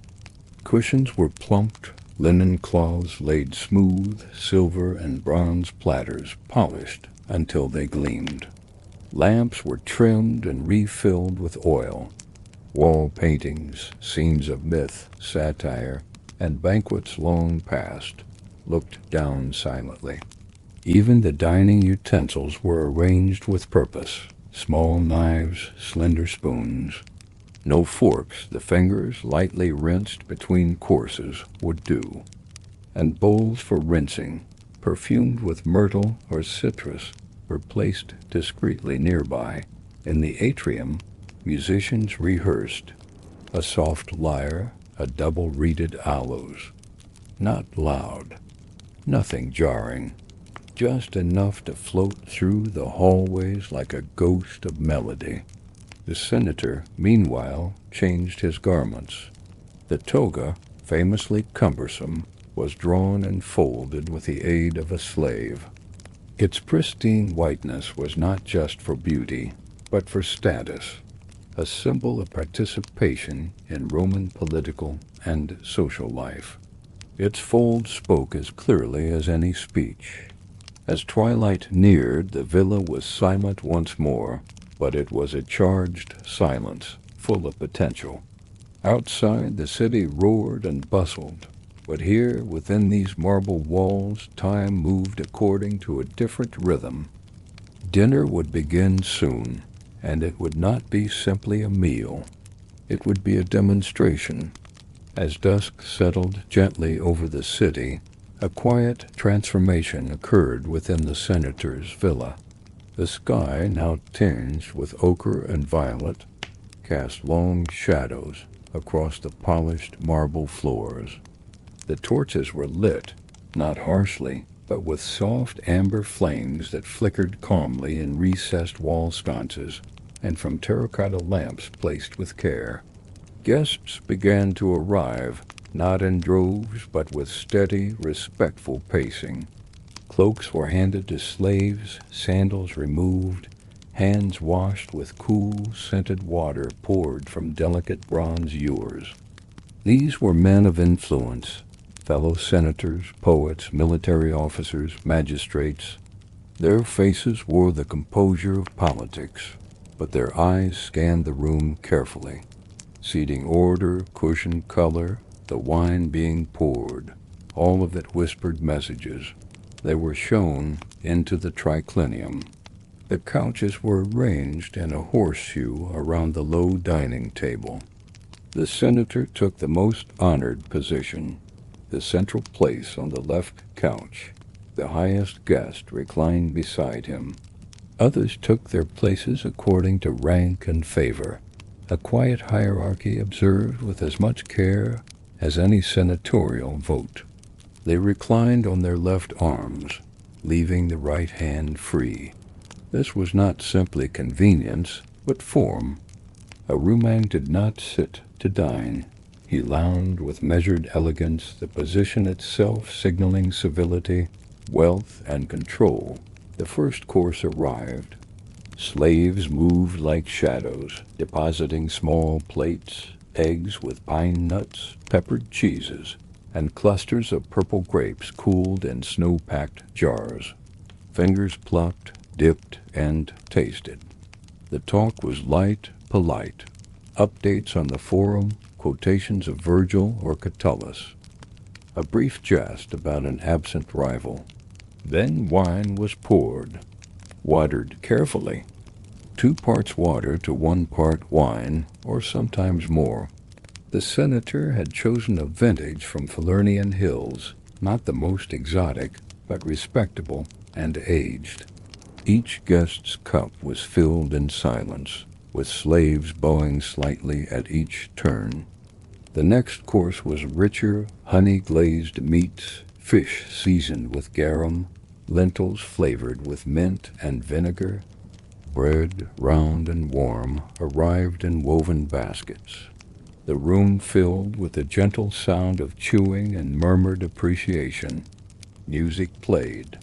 [SPEAKER 1] Cushions were plumped, linen cloths laid smooth, silver and bronze platters polished until they gleamed. Lamps were trimmed and refilled with oil. Wall paintings, scenes of myth, satire, and banquets long past, looked down silently. Even the dining utensils were arranged with purpose. Small knives, slender spoons. No forks, the fingers lightly rinsed between courses would do. And bowls for rinsing, perfumed with myrtle or citrus, were placed discreetly nearby. In the atrium, musicians rehearsed, a soft lyre, a double-reeded aloes. Not loud, nothing jarring, just enough to float through the hallways like a ghost of melody. The senator, meanwhile, changed his garments. The toga, famously cumbersome, was drawn and folded with the aid of a slave. Its pristine whiteness was not just for beauty, but for status, a symbol of participation in Roman political and social life. Its fold spoke as clearly as any speech. As twilight neared, the villa was silent once more, but it was a charged silence, full of potential. Outside, the city roared and bustled, but here, within these marble walls, time moved according to a different rhythm. Dinner would begin soon, and it would not be simply a meal. It would be a demonstration. As dusk settled gently over the city, a quiet transformation occurred within the senator's villa. The sky, now tinged with ochre and violet, cast long shadows across the polished marble floors. The torches were lit, not harshly, but with soft amber flames that flickered calmly in recessed wall sconces and from terracotta lamps placed with care. Guests began to arrive, not in droves, but with steady, respectful pacing. Cloaks were handed to slaves, sandals removed, hands washed with cool, scented water poured from delicate bronze ewers. These were men of influence, fellow senators, poets, military officers, magistrates. Their faces wore the composure of politics, but their eyes scanned the room carefully. Seating order, cushioned color, the wine being poured, all of it whispered messages. They were shown into the triclinium. The couches were arranged in a horseshoe around the low dining table. The senator took the most honored position, the central place on the left couch. The highest guest reclined beside him. Others took their places according to rank and favor, a quiet hierarchy observed with as much care as any senatorial vote. They reclined on their left arms, leaving the right hand free. This was not simply convenience, but form. A Rumang did not sit to dine. He lounged with measured elegance, the position itself signaling civility, wealth, and control. The first course arrived. Slaves moved like shadows, depositing small plates, eggs with pine nuts, peppered cheeses, and clusters of purple grapes cooled in snow-packed jars. Fingers plucked, dipped, and tasted. The talk was light, polite. Updates on the forum, quotations of Virgil or Catullus. A brief jest about an absent rival. Then wine was poured, watered carefully. 2 parts water to 1 part wine, or sometimes more. The senator had chosen a vintage from Falernian hills, not the most exotic, but respectable and aged. Each guest's cup was filled in silence, with slaves bowing slightly at each turn. The next course was richer, honey-glazed meats, fish seasoned with garum, lentils flavored with mint and vinegar. Bread, round and warm, arrived in woven baskets. The room filled with the gentle sound of chewing and murmured appreciation. Music played.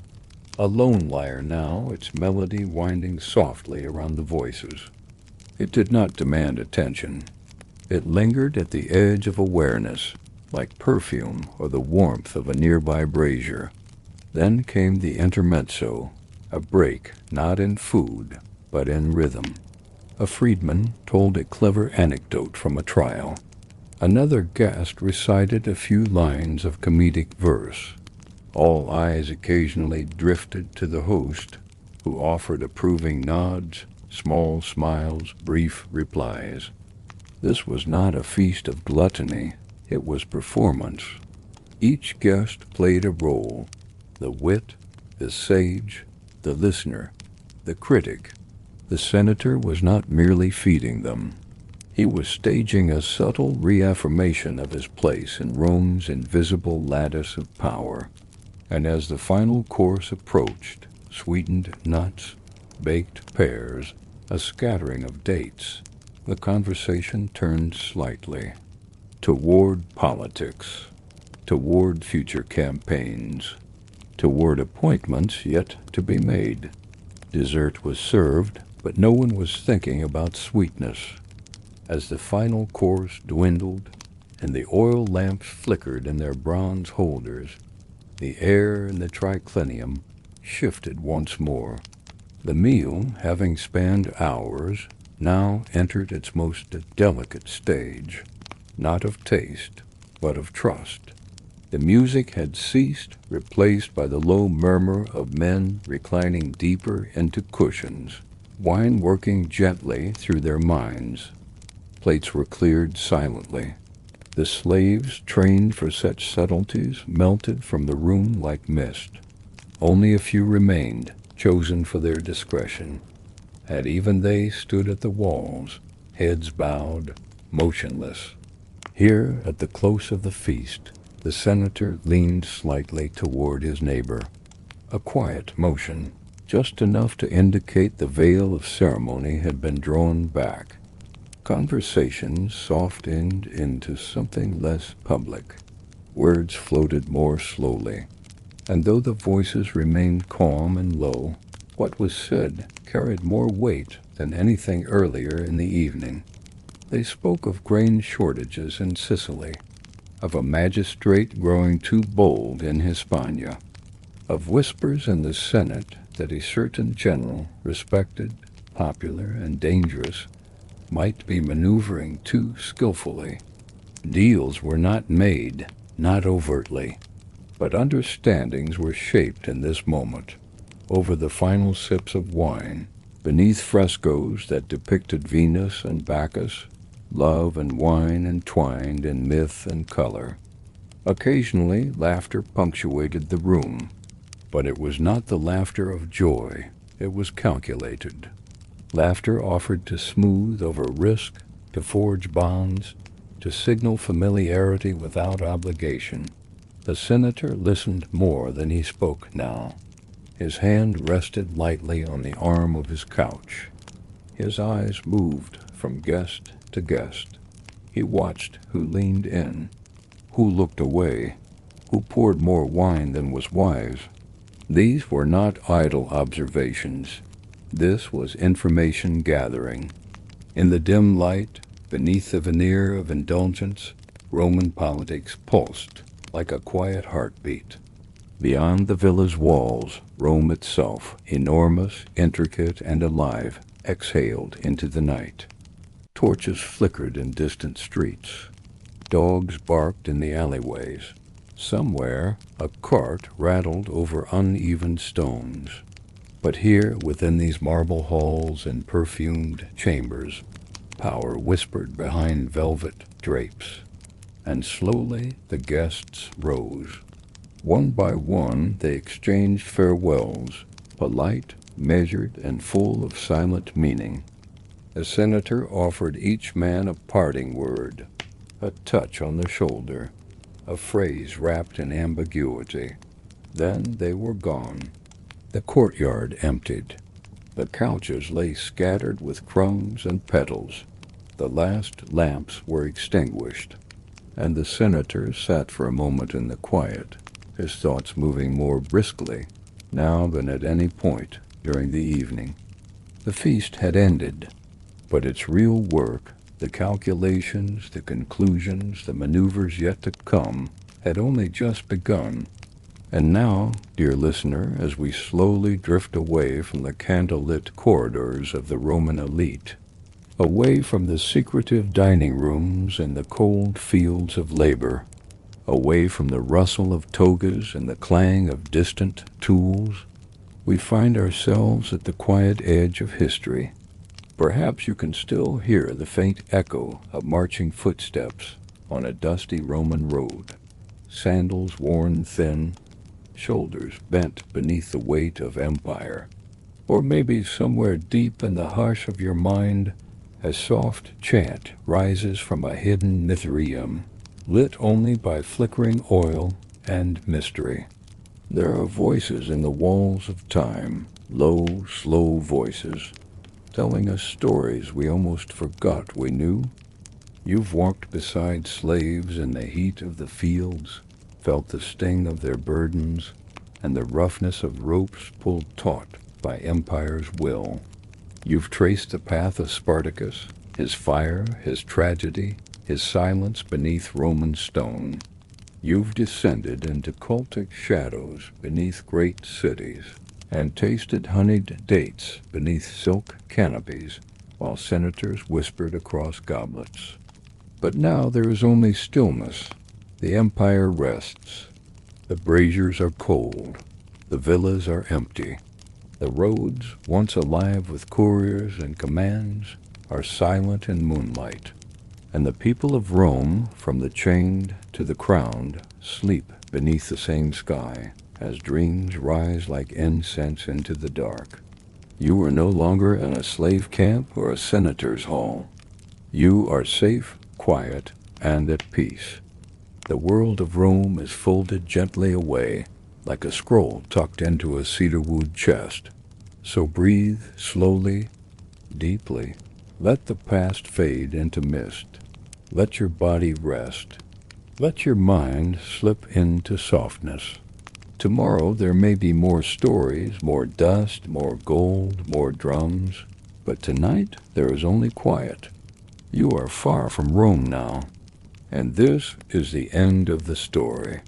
[SPEAKER 1] A lone lyre now, its melody winding softly around the voices. It did not demand attention. It lingered at the edge of awareness, like perfume or the warmth of a nearby brazier. Then came the intermezzo, a break not in food, but in rhythm. A freedman told a clever anecdote from a trial. Another guest recited a few lines of comedic verse. All eyes occasionally drifted to the host, who offered approving nods, small smiles, brief replies. This was not a feast of gluttony, it was performance. Each guest played a role: the wit, the sage, the listener, the critic. The senator was not merely feeding them. He was staging a subtle reaffirmation of his place in Rome's invisible lattice of power. And as the final course approached, sweetened nuts, baked pears, a scattering of dates, the conversation turned slightly toward politics, toward future campaigns, toward appointments yet to be made. Dessert was served, but no one was thinking about sweetness. As the final course dwindled and the oil lamps flickered in their bronze holders, the air in the triclinium shifted once more. The meal, having spanned hours, now entered its most delicate stage, not of taste, but of trust. The music had ceased, replaced by the low murmur of men reclining deeper into cushions, wine working gently through their minds. Plates were cleared silently. The slaves, trained for such subtleties, melted from the room like mist. Only a few remained, chosen for their discretion. And even they stood at the walls, heads bowed, motionless. Here, at the close of the feast, the senator leaned slightly toward his neighbor. A quiet motion, just enough to indicate the veil of ceremony had been drawn back. Conversation softened into something less public. Words floated more slowly, and though the voices remained calm and low, what was said carried more weight than anything earlier in the evening. They spoke of grain shortages in Sicily, of a magistrate growing too bold in Hispania, of whispers in the Senate that a certain general, respected, popular, and dangerous, might be maneuvering too skillfully. Deals were not made, not overtly, but understandings were shaped in this moment. Over the final sips of wine, beneath frescoes that depicted Venus and Bacchus, love and wine entwined in myth and color. Occasionally, laughter punctuated the room, but it was not the laughter of joy. It was calculated. Laughter offered to smooth over risk, to forge bonds, to signal familiarity without obligation. The senator listened more than he spoke now. His hand rested lightly on the arm of his couch. His eyes moved from guest to guest. He watched who leaned in, who looked away, who poured more wine than was wise. These were not idle observations. This was information gathering. In the dim light, beneath the veneer of indulgence, Roman politics pulsed like a quiet heartbeat. Beyond the villa's walls, Rome itself, enormous, intricate, and alive, exhaled into the night. Torches flickered in distant streets. Dogs barked in the alleyways. Somewhere, a cart rattled over uneven stones. But here, within these marble halls and perfumed chambers, power whispered behind velvet drapes. And slowly the guests rose. One by one they exchanged farewells, polite, measured, and full of silent meaning. The senator offered each man a parting word, a touch on the shoulder, a phrase wrapped in ambiguity. Then they were gone. The courtyard emptied. The couches lay scattered with crumbs and petals. The last lamps were extinguished, and the senator sat for a moment in the quiet, his thoughts moving more briskly now than at any point during the evening. The feast had ended, but its real work, the calculations, the conclusions, the maneuvers yet to come, had only just begun. And now, dear listener, as we slowly drift away from the candle-lit corridors of the Roman elite, away from the secretive dining rooms and the cold fields of labor, away from the rustle of togas and the clang of distant tools, we find ourselves at the quiet edge of history. Perhaps you can still hear the faint echo of marching footsteps on a dusty Roman road, sandals worn thin, shoulders bent beneath the weight of empire. Or maybe somewhere deep in the hush of your mind, a soft chant rises from a hidden mithraeum, lit only by flickering oil and mystery. There are voices in the walls of time, low, slow voices, telling us stories we almost forgot we knew. You've walked beside slaves in the heat of the fields, felt the sting of their burdens, and the roughness of ropes pulled taut by empire's will. You've traced the path of Spartacus, his fire, his tragedy, his silence beneath Roman stone. You've descended into cultic shadows beneath great cities, and tasted honeyed dates beneath silk canopies, while senators whispered across goblets. But now there is only stillness. The empire rests. The braziers are cold. The villas are empty. The roads, once alive with couriers and commands, are silent in moonlight. And the people of Rome, from the chained to the crowned, sleep beneath the same sky, as dreams rise like incense into the dark. You are no longer in a slave camp or a senator's hall. You are safe, quiet, and at peace. The world of Rome is folded gently away, like a scroll tucked into a cedarwood chest. So breathe slowly, deeply. Let the past fade into mist. Let your body rest. Let your mind slip into softness. Tomorrow there may be more stories, more dust, more gold, more drums. But tonight there is only quiet. You are far from Rome now. And this is the end of the story.